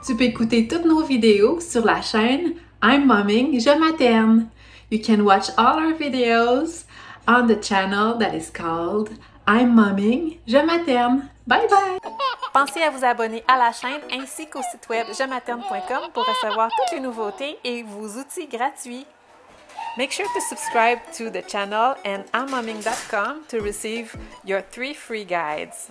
Tu peux écouter toutes nos vidéos sur la chaîne I'm Momming, je materne. You can watch all our videos on the channel that is called I'm Momming, je materne. Bye bye! Pensez à vous abonner à la chaîne ainsi qu'au site web jematerne.com pour recevoir toutes les nouveautés et vos outils gratuits. Make sure to subscribe to the channel and immomming.com to receive your 3 free guides.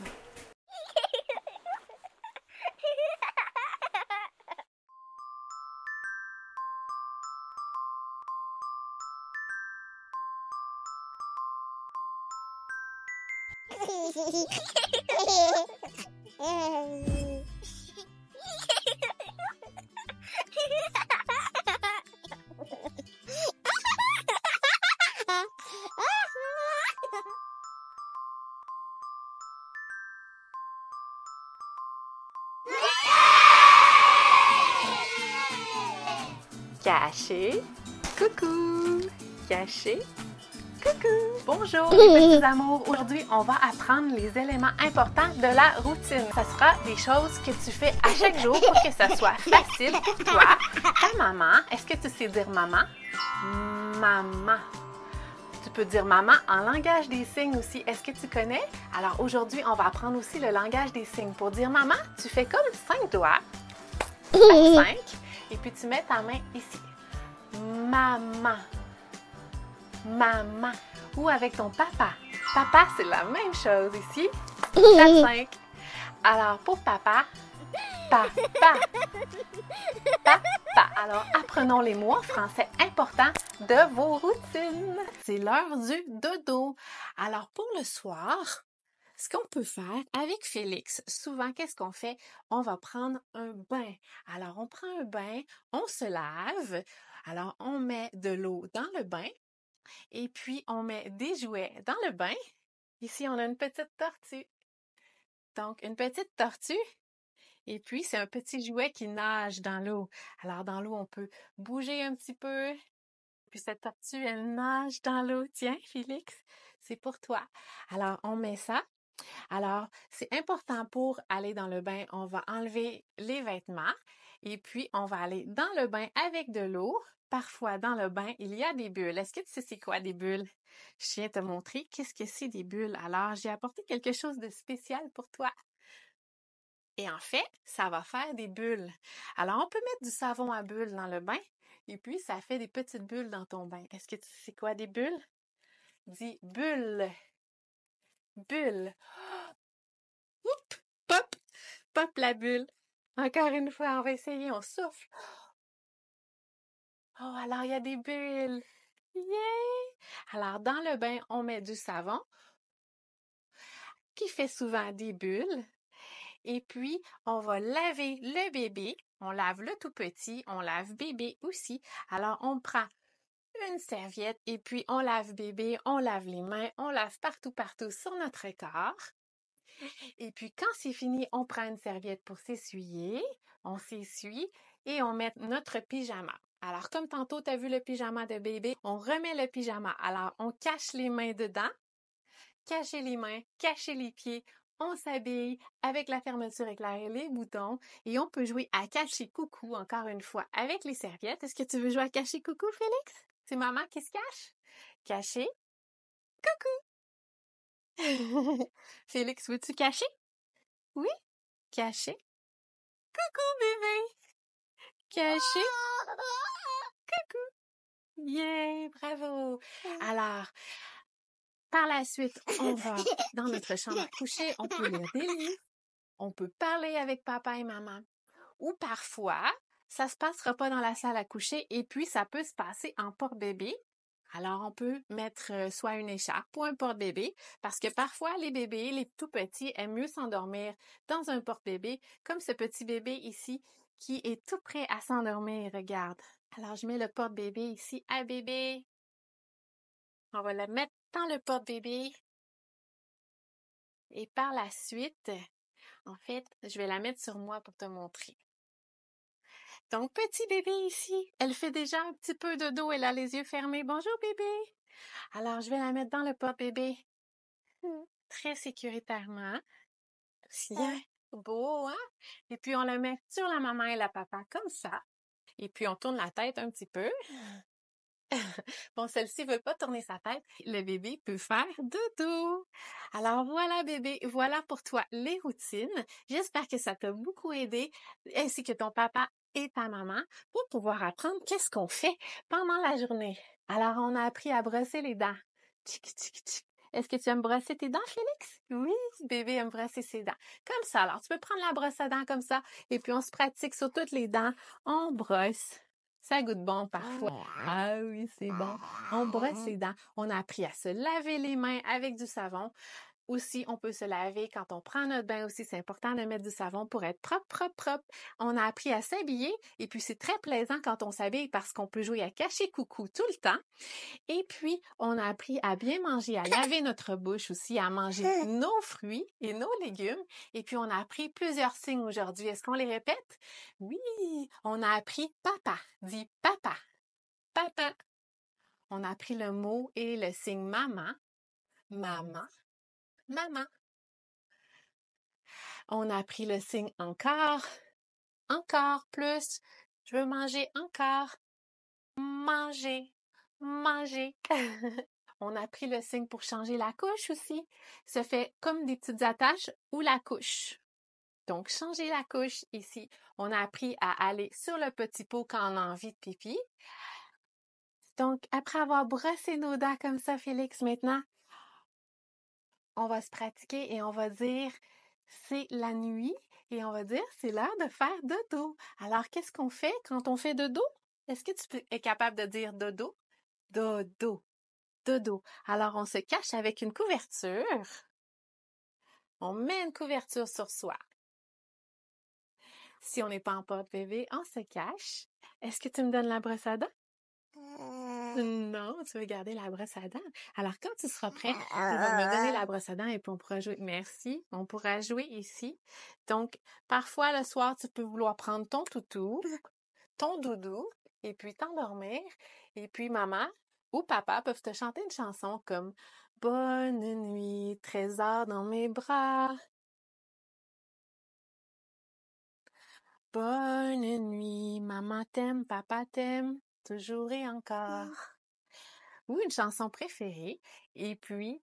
Caché, Coucou! Caché. Coucou! Bonjour les petits amours! Aujourd'hui, on va apprendre les éléments importants de la routine. Ça sera des choses que tu fais à chaque jour pour que ça soit facile pour toi. Ta maman, est-ce que tu sais dire maman? Maman. Tu peux dire maman en langage des signes aussi. Est-ce que tu connais? Alors aujourd'hui, on va apprendre aussi le langage des signes. Pour dire maman, tu fais comme 5 doigts. 5. Et puis tu mets ta main ici. Maman. Maman. Ou avec ton papa. Papa, c'est la même chose ici. 5. Alors pour papa, papa. Papa. Alors apprenons les mots en français importants de vos routines. C'est l'heure du dodo. Alors pour le soir, ce qu'on peut faire avec Félix, souvent, qu'est-ce qu'on fait? On va prendre un bain. Alors, on prend un bain, on se lave. Alors, on met de l'eau dans le bain et puis on met des jouets dans le bain. Ici, on a une petite tortue. Donc, une petite tortue. Et puis, c'est un petit jouet qui nage dans l'eau. Alors, dans l'eau, on peut bouger un petit peu. Puis, cette tortue, elle nage dans l'eau. Tiens, Félix, c'est pour toi. Alors, on met ça. Alors, c'est important pour aller dans le bain, on va enlever les vêtements et puis on va aller dans le bain avec de l'eau. Parfois, dans le bain, il y a des bulles. Est-ce que tu sais c'est quoi des bulles? Je viens te montrer qu'est-ce que c'est des bulles. Alors, j'ai apporté quelque chose de spécial pour toi. Et en fait, ça va faire des bulles. Alors, on peut mettre du savon à bulles dans le bain et puis ça fait des petites bulles dans ton bain. Est-ce que tu sais c'est quoi des bulles? Dis bulle. Bulle. Oup! Pop! Pop la bulle. Encore une fois, on va essayer, on souffle. Oh, alors il y a des bulles. Yay! Alors, dans le bain, on met du savon qui fait souvent des bulles. Et puis, on va laver le bébé. On lave le tout petit, on lave bébé aussi. Alors, on prend une serviette et puis on lave bébé, on lave les mains, on lave partout sur notre corps. Et puis, quand c'est fini, on prend une serviette pour s'essuyer. On s'essuie et on met notre pyjama. Alors, comme tantôt, tu as vu le pyjama de bébé, on remet le pyjama. Alors, on cache les mains dedans, cacher les mains, cacher les pieds. On s'habille avec la fermeture éclairée, les boutons et on peut jouer à cacher coucou encore une fois avec les serviettes. Est-ce que tu veux jouer à cacher coucou, Félix? C'est maman qui se cache? Cacher coucou! Félix, veux-tu cacher? Oui? Cacher? Coucou, bébé! Caché? Coucou! Yeah! Bravo! Alors, par la suite, on va dans notre chambre à coucher, on peut lire des livres, on peut parler avec papa et maman. Ou parfois, ça se passera pas dans la salle à coucher et puis ça peut se passer en porte-bébé. Alors, on peut mettre soit une écharpe ou un porte-bébé parce que parfois, les bébés, les tout petits, aiment mieux s'endormir dans un porte-bébé comme ce petit bébé ici qui est tout prêt à s'endormir. Regarde. Alors, je mets le porte-bébé ici à bébé. On va le mettre dans le porte-bébé. Et par la suite, en fait, je vais la mettre sur moi pour te montrer. Donc, petit bébé ici, elle fait déjà un petit peu de dos, elle a les yeux fermés. Bonjour bébé! Alors, je vais la mettre dans le porte-bébé. Très sécuritairement. Bien beau, hein? Et puis, on le met sur la maman et la papa, comme ça. Et puis, on tourne la tête un petit peu. Bon, celle-ci veut pas tourner sa tête. Le bébé peut faire dodo. Alors, voilà bébé, voilà pour toi les routines. J'espère que ça t'a beaucoup aidé, ainsi que ton papa et ta maman, pour pouvoir apprendre qu'est-ce qu'on fait pendant la journée. Alors, on a appris à brosser les dents. Tchic, tchic, tchic. Est-ce que tu aimes brosser tes dents, Félix? Oui, bébé aime brosser ses dents. Comme ça, alors tu peux prendre la brosse à dents comme ça, et puis on se pratique sur toutes les dents. On brosse. Ça goûte bon parfois. Ah oui, c'est bon. On brosse les dents. On a appris à se laver les mains avec du savon. Aussi, on peut se laver quand on prend notre bain aussi. C'est important de mettre du savon pour être propre, propre, propre. On a appris à s'habiller et puis c'est très plaisant quand on s'habille parce qu'on peut jouer à cacher coucou tout le temps. Et puis, on a appris à bien manger, à laver notre bouche aussi, à manger nos fruits et nos légumes. Et puis, on a appris plusieurs signes aujourd'hui. Est-ce qu'on les répète? Oui, on a appris papa. Dis papa. Papa. On a appris le mot et le signe maman. Maman. Maman. On a appris le signe encore. Encore plus. Je veux manger encore. Manger. Manger. On a appris le signe pour changer la couche aussi. Ça fait comme des petites attaches ou la couche. Donc, changer la couche ici. On a appris à aller sur le petit pot quand on a envie de pipi. Donc, après avoir brossé nos dents comme ça, Félix, maintenant, on va se pratiquer et on va dire c'est la nuit et on va dire c'est l'heure de faire dodo. Alors, qu'est-ce qu'on fait quand on fait dodo? Est-ce que tu es capable de dire dodo? Dodo. Dodo. Alors, on se cache avec une couverture. On met une couverture sur soi. Si on n'est pas en porte-bébé, on se cache. Est-ce que tu me donnes la brosse à dents? Non, tu veux garder la brosse à dents. Alors, quand tu seras prêt, tu vas me donner la brosse à dents et puis on pourra jouer. Merci. On pourra jouer ici. Donc, parfois, le soir, tu peux vouloir prendre ton toutou, ton doudou, et puis t'endormir. Et puis, maman ou papa peuvent te chanter une chanson comme « Bonne nuit, trésor dans mes bras ». Bonne nuit, maman t'aime, papa t'aime, toujours et encore. Ou une chanson préférée. Et puis,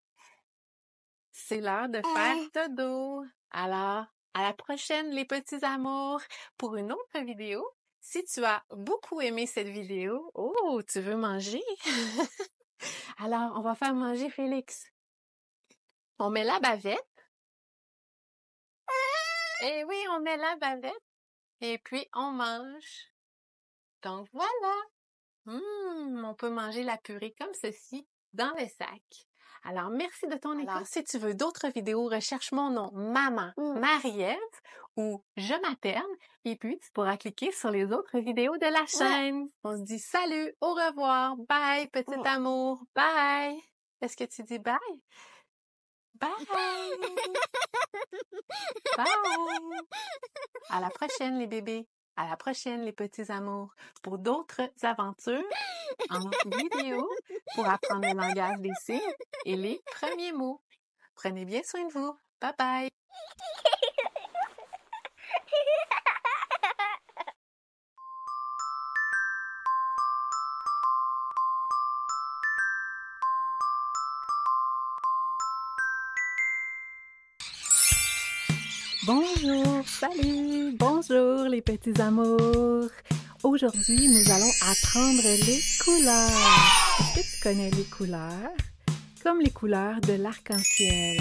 c'est l'heure de faire dodo. Alors, à la prochaine, les petits amours, pour une autre vidéo. Si tu as beaucoup aimé cette vidéo, oh, tu veux manger? Alors, on va faire manger Félix. On met la bavette. Eh oui, on met la bavette. Et puis, on mange. Donc, voilà. On peut manger la purée comme ceci dans le sac. Alors, merci de ton écoute. Alors, si tu veux d'autres vidéos, recherche mon nom, Maman Marie-Ève ou Je materne. Et puis, tu pourras cliquer sur les autres vidéos de la chaîne. On se dit salut, au revoir, bye, petit amour, bye. Est-ce que tu dis bye? Bye! Bye! À la prochaine, les bébés. À la prochaine, les petits amours, pour d'autres aventures en vidéo pour apprendre le langage des signes et les premiers mots. Prenez bien soin de vous. Bye bye! Bonjour, salut, bonjour les petits amours. Aujourd'hui, nous allons apprendre les couleurs. Est-ce que tu connais les couleurs? Comme les couleurs de l'arc-en-ciel.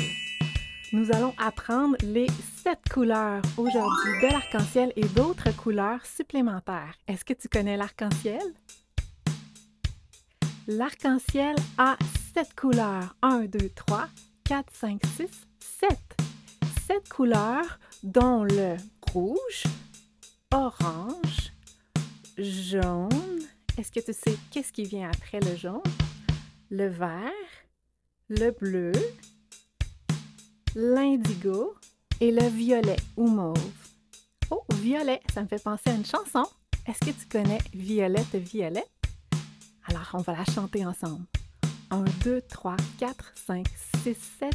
Nous allons apprendre les 7 couleurs aujourd'hui de l'arc-en-ciel et d'autres couleurs supplémentaires. Est-ce que tu connais l'arc-en-ciel? L'arc-en-ciel a 7 couleurs. 1, 2, 3, 4, 5, 6, 7. 7 couleurs dont le rouge, orange, jaune. Est-ce que tu sais qu'est-ce qui vient après le jaune? Le vert, le bleu, l'indigo et le violet ou mauve. Oh, violet, ça me fait penser à une chanson. Est-ce que tu connais Violette, Violette? Alors, on va la chanter ensemble. 1, 2, 3, 4, 5, 6, 7.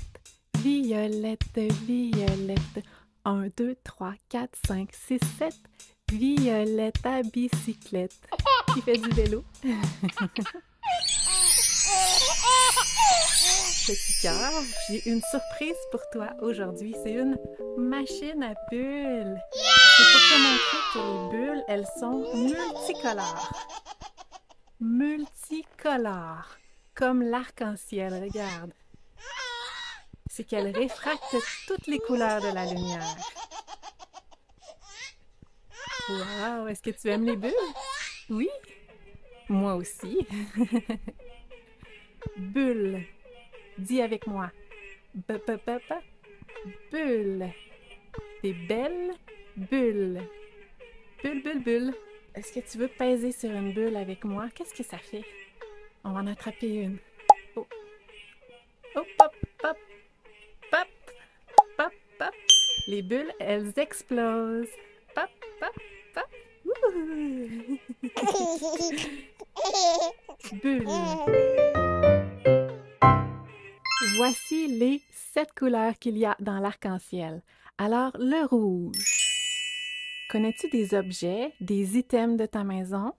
Violette, Violette. 1, 2, 3, 4, 5, 6, 7. Violette à bicyclette. Qui fait du vélo. Petit cœur, j'ai une surprise pour toi aujourd'hui. C'est une machine à bulles. C'est pour te montrer que les bulles, elles sont multicolores. Multicolores. Comme l'arc-en-ciel, regarde. C'est qu'elles réfractent toutes les couleurs de la lumière. Wow! Est-ce que tu aimes les bulles? Oui? Moi aussi. Bulle. Dis avec moi. Bulle. Des belles bulles. Bulle, bulle, bulle. Est-ce que tu veux peser sur une bulle avec moi? Qu'est-ce que ça fait? On va en attraper une. Oh. Oh, pop, pop. Pop, pop, pop. Les bulles, elles explosent. Pop, pop, pop. bulle. Voici les 7 couleurs qu'il y a dans l'arc-en-ciel. Alors, le rouge. Connais-tu des objets, des items de ta maison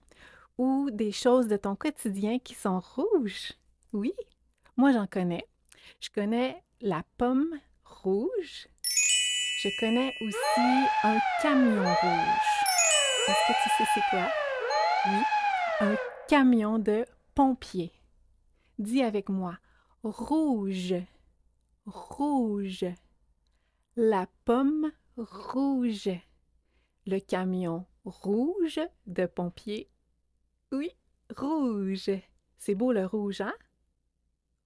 ou des choses de ton quotidien qui sont rouges? Oui, moi j'en connais. Je connais la pomme rouge. Je connais aussi un camion rouge. Est-ce que tu sais c'est quoi? Oui, un camion de pompiers. Dis avec moi, rouge, rouge. La pomme rouge. Le camion rouge de pompiers. Oui, rouge. C'est beau le rouge, hein?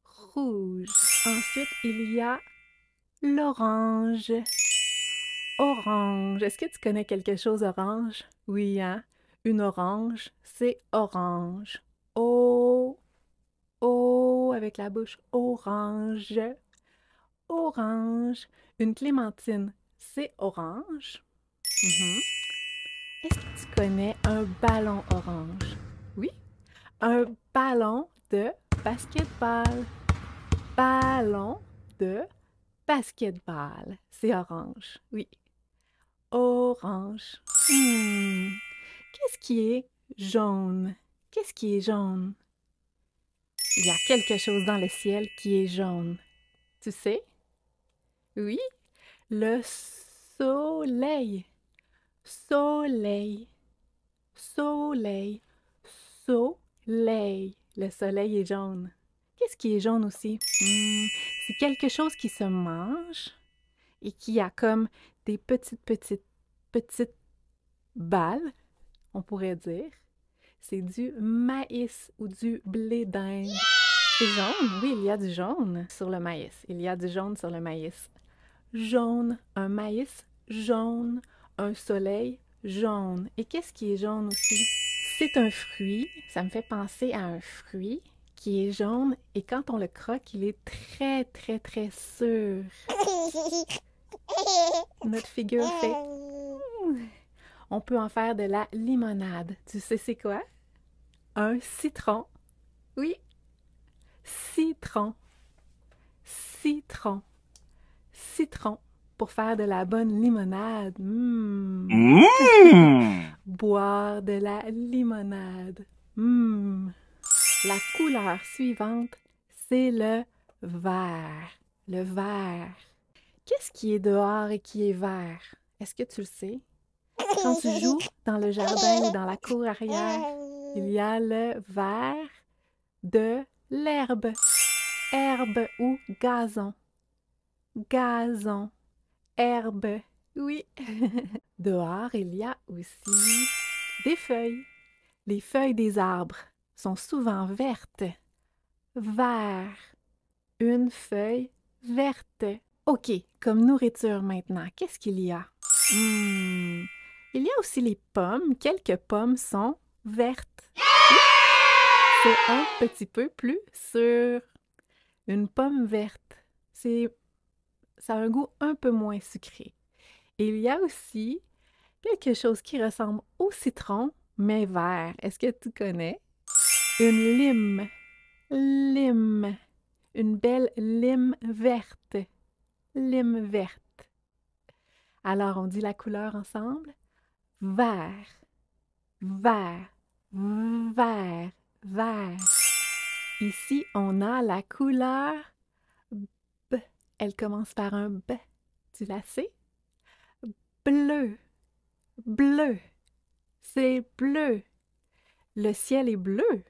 Rouge. Ensuite, il y a l'orange. Orange. Est-ce que tu connais quelque chose orange? Oui, hein? Une orange, c'est orange. Avec la bouche. Orange. Orange. Une clémentine, c'est orange. Est-ce que tu connais un ballon orange? Oui, un ballon de basketball. Ballon de basketball. C'est orange, oui. Orange. Qu'est-ce qui est jaune? Qu'est-ce qui est jaune? Il y a quelque chose dans le ciel qui est jaune. Tu sais? Oui, le soleil. Soleil. Soleil. Soleil. Le soleil est jaune. Qu'est-ce qui est jaune aussi? C'est quelque chose qui se mange et qui a comme des petites balles, on pourrait dire. C'est du maïs ou du blé d'Inde. C'est jaune? Oui, il y a du jaune sur le maïs. Il y a du jaune sur le maïs. Jaune, un maïs jaune, un soleil jaune. Et qu'est-ce qui est jaune aussi? C'est un fruit. Ça me fait penser à un fruit qui est jaune et quand on le croque, il est très sûr. Notre figure fait... On peut en faire de la limonade. Tu sais c'est quoi? Un citron. Oui. Citron. Citron. Citron. Pour faire de la bonne limonade. Boire de la limonade. La couleur suivante, c'est le vert. Le vert. Qu'est-ce qui est dehors et qui est vert? Est-ce que tu le sais? Quand tu joues dans le jardin ou dans la cour arrière, il y a le vert de l'herbe. Herbe ou gazon. Gazon. Herbe. Oui. Dehors, il y a aussi des feuilles. Les feuilles des arbres sont souvent vertes. Vert. Une feuille verte. OK, comme nourriture maintenant, qu'est-ce qu'il y a? Il y a aussi les pommes. Quelques pommes sont vertes. C'est un petit peu plus sûr. Une pomme verte, ça a un goût un peu moins sucré. Et il y a aussi quelque chose qui ressemble au citron, mais vert. Est-ce que tu connais? Une lime. Lime. Une belle lime verte. Lime verte. Alors, on dit la couleur ensemble? Vert. Vert. Vert. Vert. Ici, on a la couleur B. Elle commence par un B. Tu la sais? Bleu. Bleu. C'est bleu. Le ciel est bleu.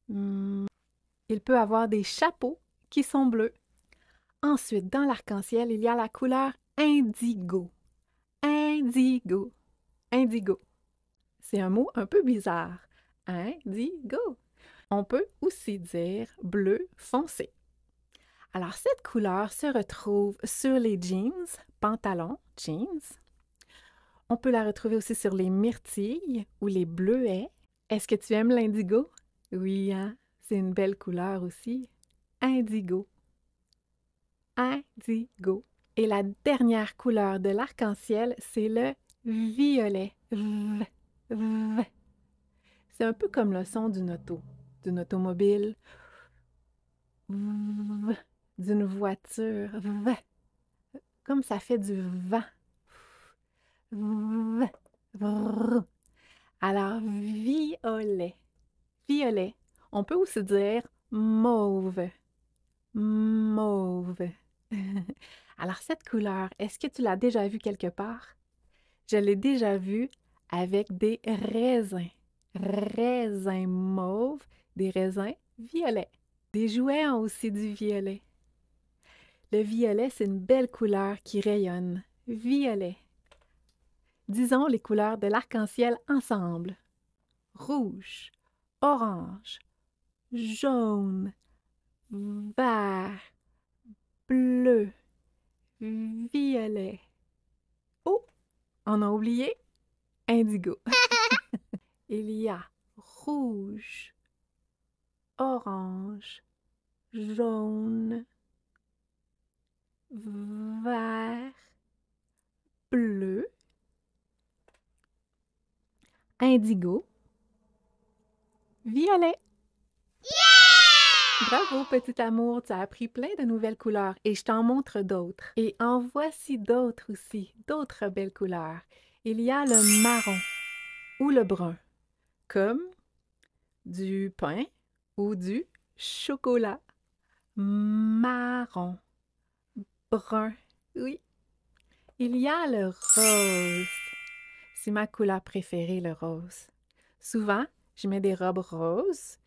Il peut avoir des chapeaux qui sont bleus. Ensuite, dans l'arc-en-ciel, il y a la couleur indigo. Indigo. Indigo. C'est un mot un peu bizarre. Indigo. On peut aussi dire bleu foncé. Alors, cette couleur se retrouve sur les jeans, pantalons, jeans. On peut la retrouver aussi sur les myrtilles ou les bleuets. Est-ce que tu aimes l'indigo? Oui, hein? C'est une belle couleur aussi. Indigo. Indigo. Et la dernière couleur de l'arc-en-ciel, c'est le violet. V. V. C'est un peu comme le son d'une auto. d'une automobile, v, d'une voiture, v, comme ça fait du vent. V, vrr. Alors, violet. Violet. On peut aussi dire mauve. Mauve. Alors, cette couleur, est-ce que tu l'as déjà vue quelque part? Je l'ai déjà vue avec des raisins. Raisins mauves, des raisins violets. Des jouets ont aussi du violet. Le violet, c'est une belle couleur qui rayonne. Violet. Disons les couleurs de l'arc-en-ciel ensemble. Rouge, orange, jaune, vert, bleu, violet. Oh, on a oublié indigo. Il y a rouge, orange, jaune, vert, bleu, indigo, violet. Bravo, petit amour, tu as appris plein de nouvelles couleurs et je t'en montre d'autres. Et en voici d'autres aussi, d'autres belles couleurs. Il y a le marron ou le brun, comme du pain ou du chocolat. Marron, brun, oui. Il y a le rose. C'est ma couleur préférée, le rose. Souvent, je mets des robes roses.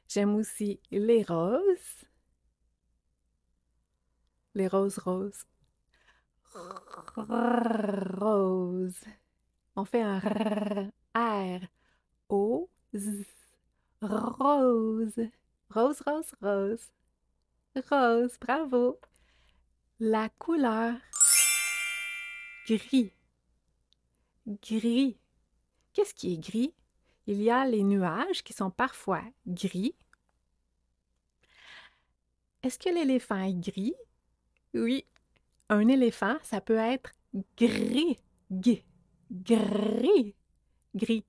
J'aime aussi les roses. Les roses roses. Rose. On fait un R. O. Z. Rose. Rose, rose, rose. Rose, bravo. La couleur gris. Gris. Qu'est-ce qui est gris? Il y a les nuages qui sont parfois gris. Est-ce que l'éléphant est gris? Oui. Un éléphant, ça peut être gris. Gris. Gris. Gris.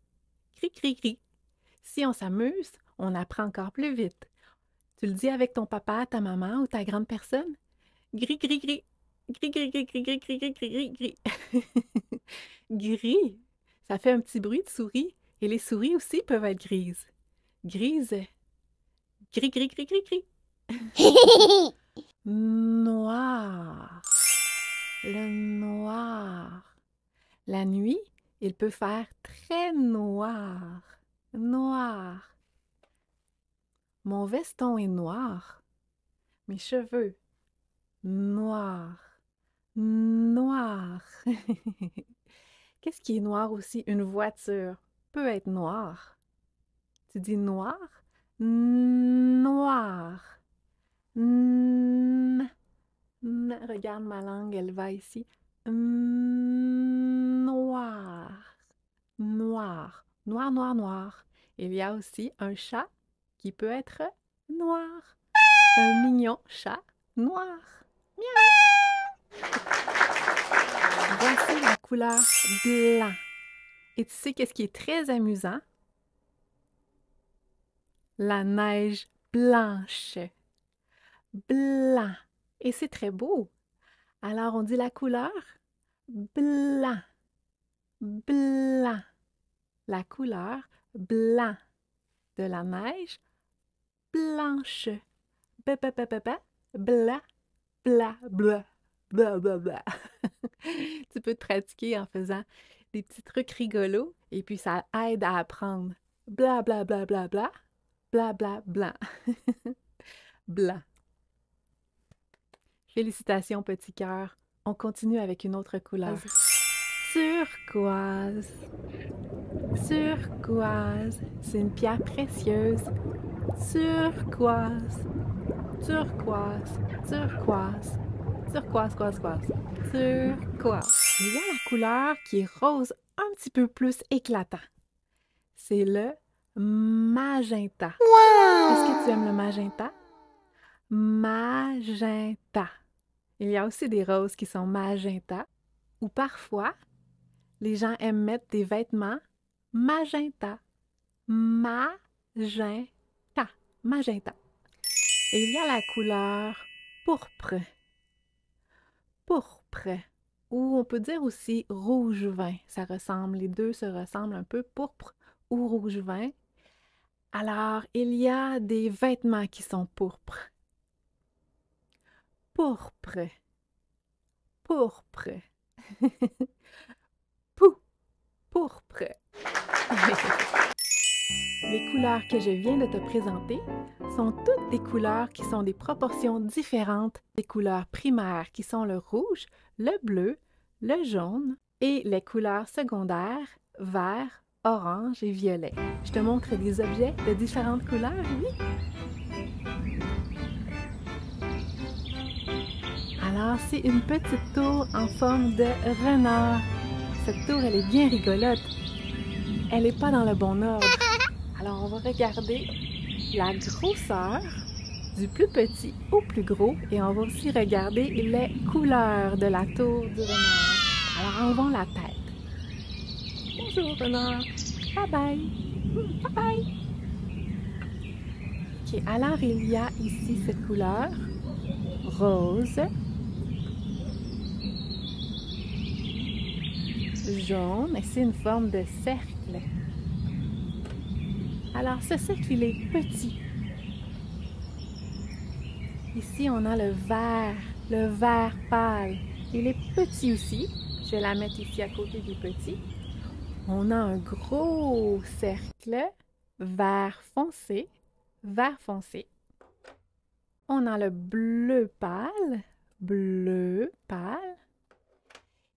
Gris, gris, gris. Si on s'amuse, on apprend encore plus vite. Tu le dis avec ton papa, ta maman ou ta grande personne? Gris, gris, gris. Gris, gris, gris, gris, gris, gris, gris, gris, gris, gris. Gris. Ça fait un petit bruit de souris. Et les souris aussi peuvent être grises. Grise. Gris, gris, gris, gris, gris. Noir. Le noir. La nuit, il peut faire très noir. Noir. Mon veston est noir. Mes cheveux. Noir. Noir. Qu'est-ce qui est noir aussi? Une voiture peut être noire. Tu dis noir? Noir. Regarde ma langue, elle va ici. Noir. Noir. Noir, noir, noir. Il y a aussi un chat qui peut être noir. Un mignon chat noir. Miaou! Voici la couleur blanc. Et tu sais qu'est-ce qui est très amusant? La neige blanche. Blanc. Et c'est très beau. Alors, on dit la couleur blanc. Blanc. La couleur blanc de la neige blanche. Blanc, blanc, blanc, blanc, blanc, blanc, blanc. Tu peux te pratiquer en faisant des petits trucs rigolos et puis ça aide à apprendre. Bla, bla, bla, bla, bla, bla, bla, blanc. Blanc. Félicitations, petit cœur. On continue avec une autre couleur. Turquoise. Turquoise. C'est une pierre précieuse. Turquoise. Turquoise. Turquoise. Turquoise, turquoise, turquoise. Il y a la couleur qui est rose un petit peu plus éclatant. C'est le magenta. Wow! Est-ce que tu aimes le magenta? Magenta. Il y a aussi des roses qui sont magenta. Ou parfois, les gens aiment mettre des vêtements magenta. Magenta. magenta. Et il y a la couleur pourpre. Pourpre. Ou on peut dire aussi rouge vin. Ça ressemble, les deux se ressemblent un peu, pourpre ou rouge vin. Alors, il y a des vêtements qui sont pourpres. Pourpre. Pourpre. Pourpre. Les couleurs que je viens de te présenter sont toutes des couleurs qui sont des proportions différentes des couleurs primaires qui sont le rouge, le bleu, le jaune et les couleurs secondaires vert, orange et violet. Je te montre des objets de différentes couleurs, oui? Alors, c'est une petite tour en forme de renard. Cette tour, elle est bien rigolote. Elle n'est pas dans le bon ordre. Alors, on va regarder la grosseur du plus petit au plus gros et on va aussi regarder les couleurs de la tour du renard. Alors, enlevons la tête. Bonjour, renard. Bye bye. Bye bye. OK, alors il y a ici cette couleur rose, jaune, et c'est une forme de cercle. Alors, ce cercle, il est petit. Ici, on a le vert pâle. Il est petit aussi. Je vais la mettre ici à côté du petit. On a un gros cercle vert foncé. Vert foncé. On a le bleu pâle. Bleu pâle.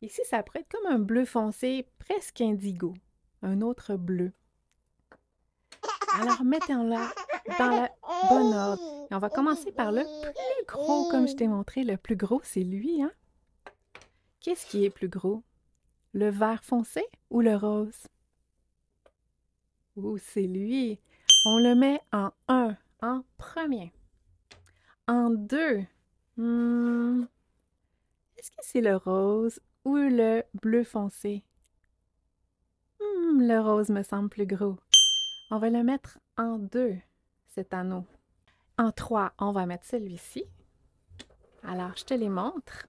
Ici, ça pourrait être comme un bleu foncé, presque indigo. Un autre bleu. Alors, mettons-la dans le bon ordre. Et on va commencer par le plus gros, comme je t'ai montré. Le plus gros, c'est lui, hein? Qu'est-ce qui est plus gros? Le vert foncé ou le rose? Oh, c'est lui. On le met en 1, en premier. En 2, est-ce que c'est le rose ou le bleu foncé? Le rose me semble plus gros. On va le mettre en 2, cet anneau. En 3, on va mettre celui-ci. Alors, je te les montre.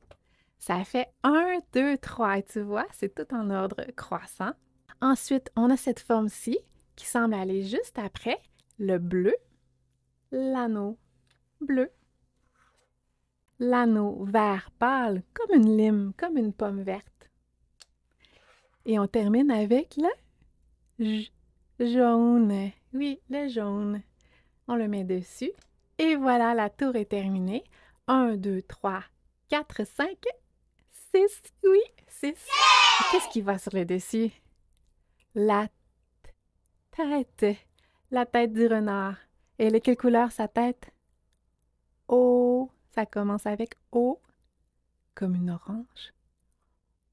Ça fait 1, 2, 3. Et tu vois, c'est tout en ordre croissant. Ensuite, on a cette forme-ci qui semble aller juste après le bleu, l'anneau bleu, l'anneau vert pâle, comme une lime, comme une pomme verte. Et on termine avec le jaune. Oui, le jaune. On le met dessus. Et voilà, la tour est terminée. 1, 2, 3, 4, 5, 6. Oui, 6. Qu'est-ce qui va sur le dessus? La tête. La tête du renard. Et elle est quelle couleur sa tête? O. Ça commence avec O. Comme une orange.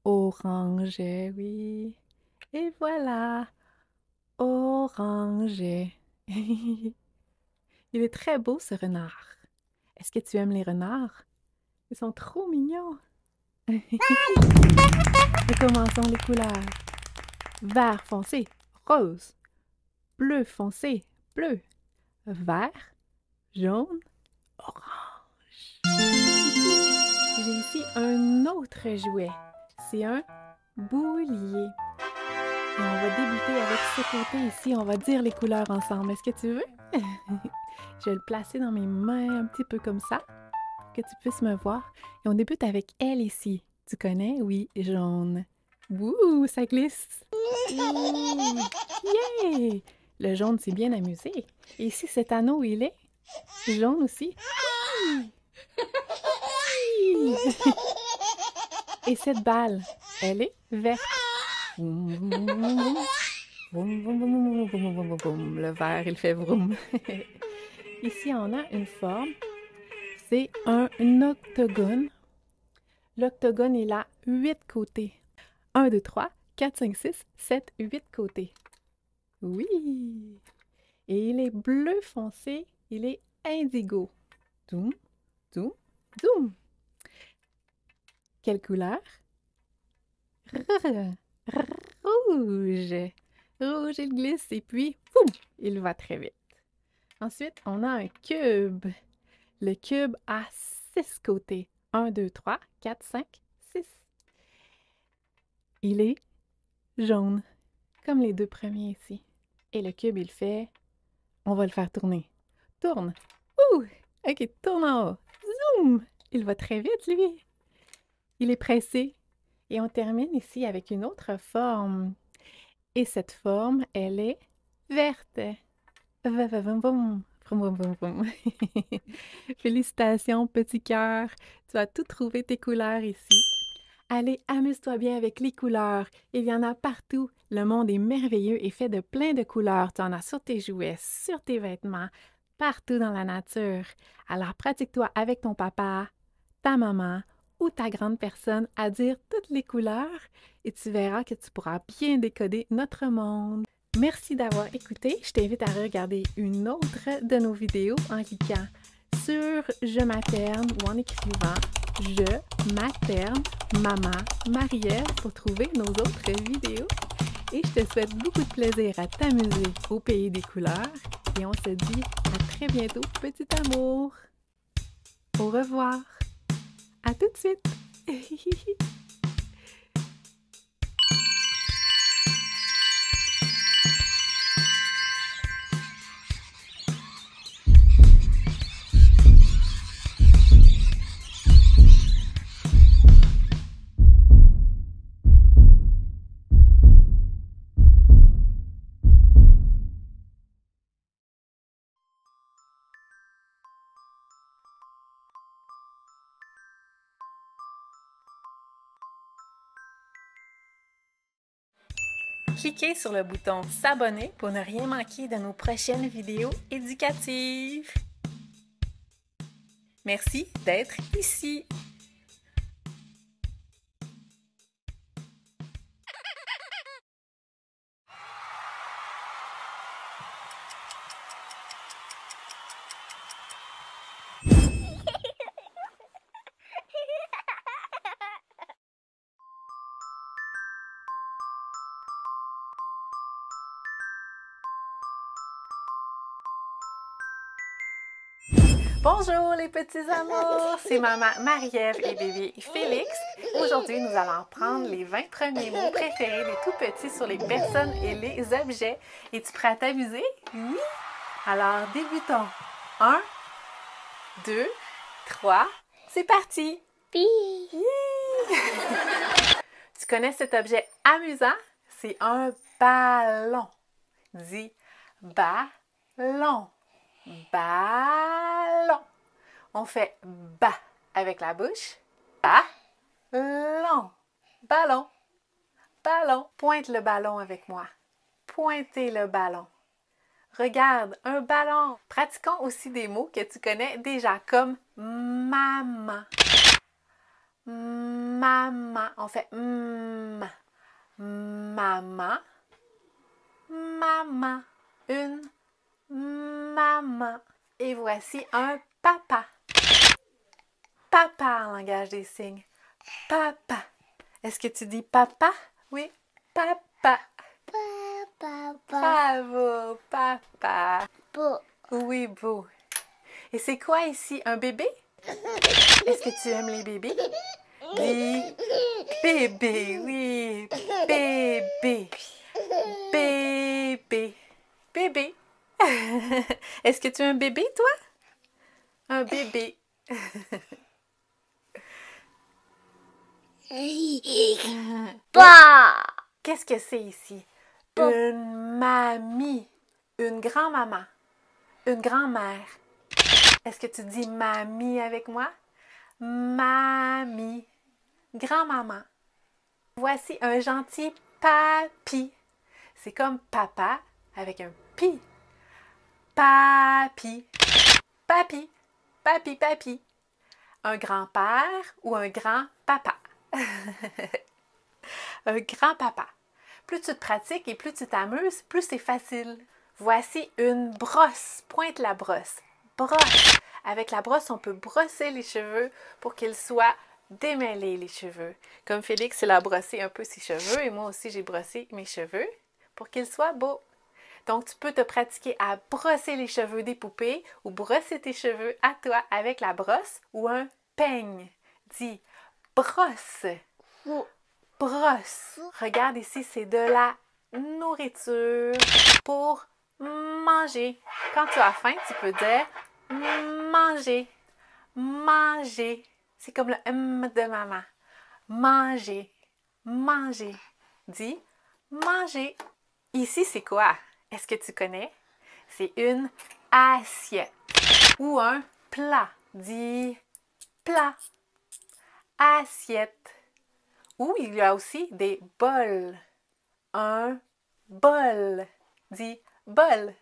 Orange, oui. Et voilà. Orange. Il est très beau, ce renard. Est-ce que tu aimes les renards? Ils sont trop mignons. Recommençons les couleurs. Vert foncé, rose. Bleu foncé, bleu. Vert, jaune, orange. J'ai ici un autre jouet. C'est un boulier. Et on va débuter avec ce côté ici. On va dire les couleurs ensemble. Est-ce que tu veux? Je vais le placer dans mes mains un petit peu comme ça, pour que tu puisses me voir. Et on débute avec elle ici. Tu connais? Oui, jaune. Wouh, ça glisse. Yeah! Le jaune s'est bien amusé. Et ici, cet anneau, il est jaune aussi. Et cette balle, elle est verte. Le vert, il fait vroom. Ici, on a une forme. C'est un octogone. L'octogone, il a 8 côtés. 1, 2, 3, 4, 5, 6, 7, 8 côtés. Oui! Et il est bleu foncé, il est indigo. Doum, doum, doum. Quelle couleur? Rouge. Rouge, il glisse et puis, boum, il va très vite. Ensuite, on a un cube. Le cube a 6 côtés. 1, 2, 3, 4, 5, 6. Il est jaune, comme les deux premiers ici. Et le cube, il fait... On va le faire tourner. Tourne! Ouh! Ok, tourne en haut. Zoom! Il va très vite, lui. Il est pressé. Et on termine ici avec une autre forme. Et cette forme, elle est verte. Vroom, vroom, vroom. Vroom, vroom, vroom. Félicitations, petit cœur. Tu as tout trouvé tes couleurs ici. Allez, amuse-toi bien avec les couleurs. Il y en a partout. Le monde est merveilleux et fait de plein de couleurs. Tu en as sur tes jouets, sur tes vêtements, partout dans la nature. Alors pratique-toi avec ton papa, ta maman ou ta grande personne à dire toutes les couleurs et tu verras que tu pourras bien décoder notre monde. Merci d'avoir écouté. Je t'invite à regarder une autre de nos vidéos en cliquant sur Je materne ou en écrivant Je materne Maman Marie-Ève pour trouver nos autres vidéos. Et je te souhaite beaucoup de plaisir à t'amuser au pays des couleurs. Et on se dit à très bientôt, petit amour. Au revoir. À tout de suite. Cliquez sur le bouton s'abonner pour ne rien manquer de nos prochaines vidéos éducatives. Merci d'être ici. Bonjour les petits amours, c'est maman Marie-Ève et bébé Félix. Aujourd'hui, nous allons prendre les 20 premiers mots préférés des tout petits sur les personnes et les objets. Es-tu prêt à t'amuser? Oui! Alors, débutons. 1, 2, 3, c'est parti! Pi. Tu connais cet objet amusant? C'est un ballon. Dis ballon. Ballon. On fait ba avec la bouche. Ballon. Ballon. Ballon. Pointe le ballon avec moi. Pointez le ballon. Regarde, un ballon. Pratiquons aussi des mots que tu connais déjà, comme maman. Maman. On fait maman. Maman. Une maman. Et voici un papa. Papa en langage des signes. Papa. Est-ce que tu dis papa? Oui, papa. Papa. Bravo, papa. Beau. Oui, beau. Et c'est quoi ici, un bébé? Est-ce que tu aimes les bébés? Dis bébé, oui. Bébé. Bébé. Bébé. Est-ce que tu es un bébé, toi? Un bébé. Bah. Qu'est-ce que c'est ici? Une mamie. Une grand-maman. Une grand-mère. Est-ce que tu dis mamie avec moi? Mamie. Grand-maman. Voici un gentil papy. C'est comme papa avec un pi. Papi. Papi. Papi, papi. Un grand-père ou un grand-papa. Un grand-papa. Plus tu te pratiques et plus tu t'amuses, plus c'est facile. Voici une brosse. Pointe la brosse. Brosse. Avec la brosse, on peut brosser les cheveux pour qu'ils soient démêlés, les cheveux. Comme Félix, il a brossé un peu ses cheveux et moi aussi, j'ai brossé mes cheveux pour qu'ils soient beaux. Donc, tu peux te pratiquer à brosser les cheveux des poupées ou brosser tes cheveux à toi avec la brosse ou un peigne. Dis brosse. Brosse. Regarde ici, c'est de la nourriture pour manger. Quand tu as faim, tu peux dire manger. Manger. C'est comme le M de maman. Manger. Manger. Dis manger. Ici, c'est quoi? Est-ce que tu connais? C'est une assiette ou un plat. Dis plat. Assiette. Ou il y a aussi des bols. Un bol. Dis bol.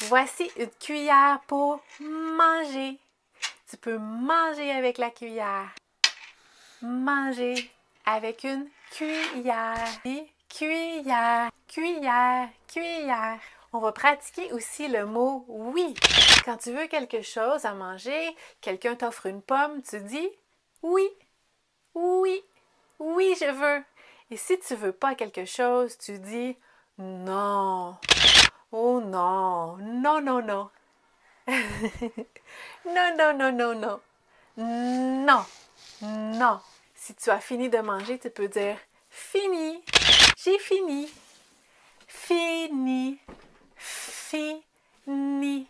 Voici une cuillère pour manger. Tu peux manger avec la cuillère. Manger avec une cuillère. Dis cuillère, cuillère, cuillère. On va pratiquer aussi le mot oui. Quand tu veux quelque chose à manger, quelqu'un t'offre une pomme, tu dis oui, oui, oui, je veux. Et si tu veux pas quelque chose, tu dis non. Oh non, non, non, non. Non, non, non, non, non. Non, non. Si tu as fini de manger, tu peux dire fini. J'ai fini. Fini. Fini.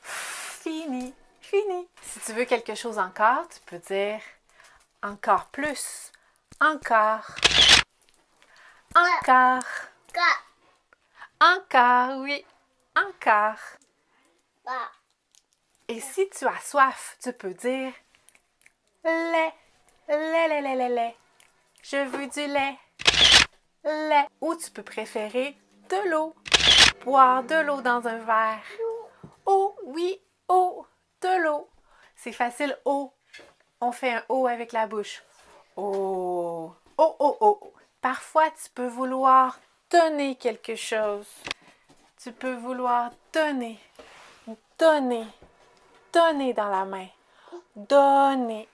Fini. Fini. Si tu veux quelque chose encore, tu peux dire encore plus. Encore. Encore. Encore, oui. Encore. Et si tu as soif, tu peux dire lait. Lait, lait, lait, lait, lait. Je veux du lait. Lait. Ou tu peux préférer de l'eau. Boire de l'eau dans un verre. Eau, oui, eau. De l'eau. C'est facile, eau. On fait un O avec la bouche. Oh. Oh, oh, oh. Parfois, tu peux vouloir donner quelque chose. Tu peux vouloir donner. Donner. Donner dans la main. Donner.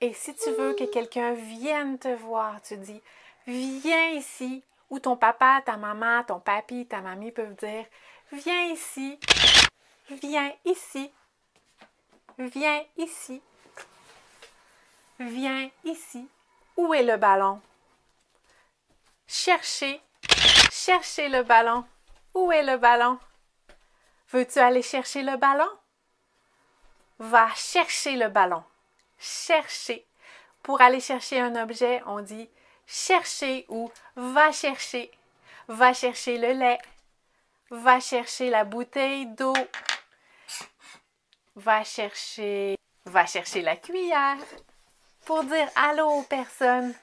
Et si tu veux que quelqu'un vienne te voir, tu dis « Viens ici » ou ton papa, ta maman, ton papy, ta mamie peuvent dire « Viens ici, viens ici, viens ici, viens ici. » Où est le ballon? Cherchez, cherchez le ballon. Où est le ballon? Veux-tu aller chercher le ballon? Va chercher le ballon. Chercher. Pour aller chercher un objet, on dit chercher ou va chercher. Va chercher le lait. Va chercher la bouteille d'eau. Va chercher la cuillère. Pour dire allô aux personnes.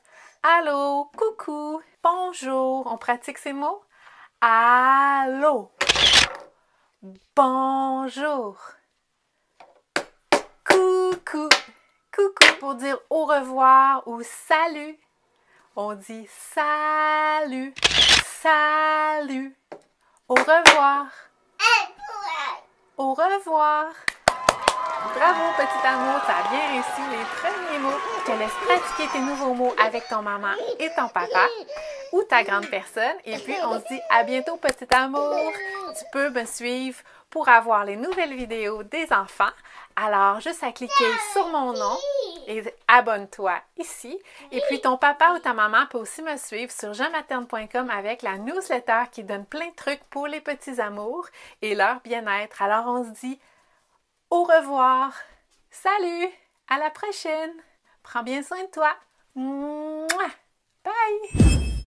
Allô, coucou, bonjour. On pratique ces mots? Allô. Bonjour. Coucou. Coucou pour dire au revoir ou salut. On dit salut. Salut. Au revoir. Au revoir. Bravo, petit amour, tu as bien réussi les premiers mots. Je te laisse pratiquer tes nouveaux mots avec ton maman et ton papa ou ta grande personne. Et puis, on se dit à bientôt, petit amour. Tu peux me suivre pour avoir les nouvelles vidéos des enfants. Alors, juste à cliquer sur mon nom et abonne-toi ici. Et puis, ton papa ou ta maman peut aussi me suivre sur jematerne.com avec la newsletter qui donne plein de trucs pour les petits amours et leur bien-être. Alors, on se dit au revoir. Salut! À la prochaine! Prends bien soin de toi. Mouah! Bye!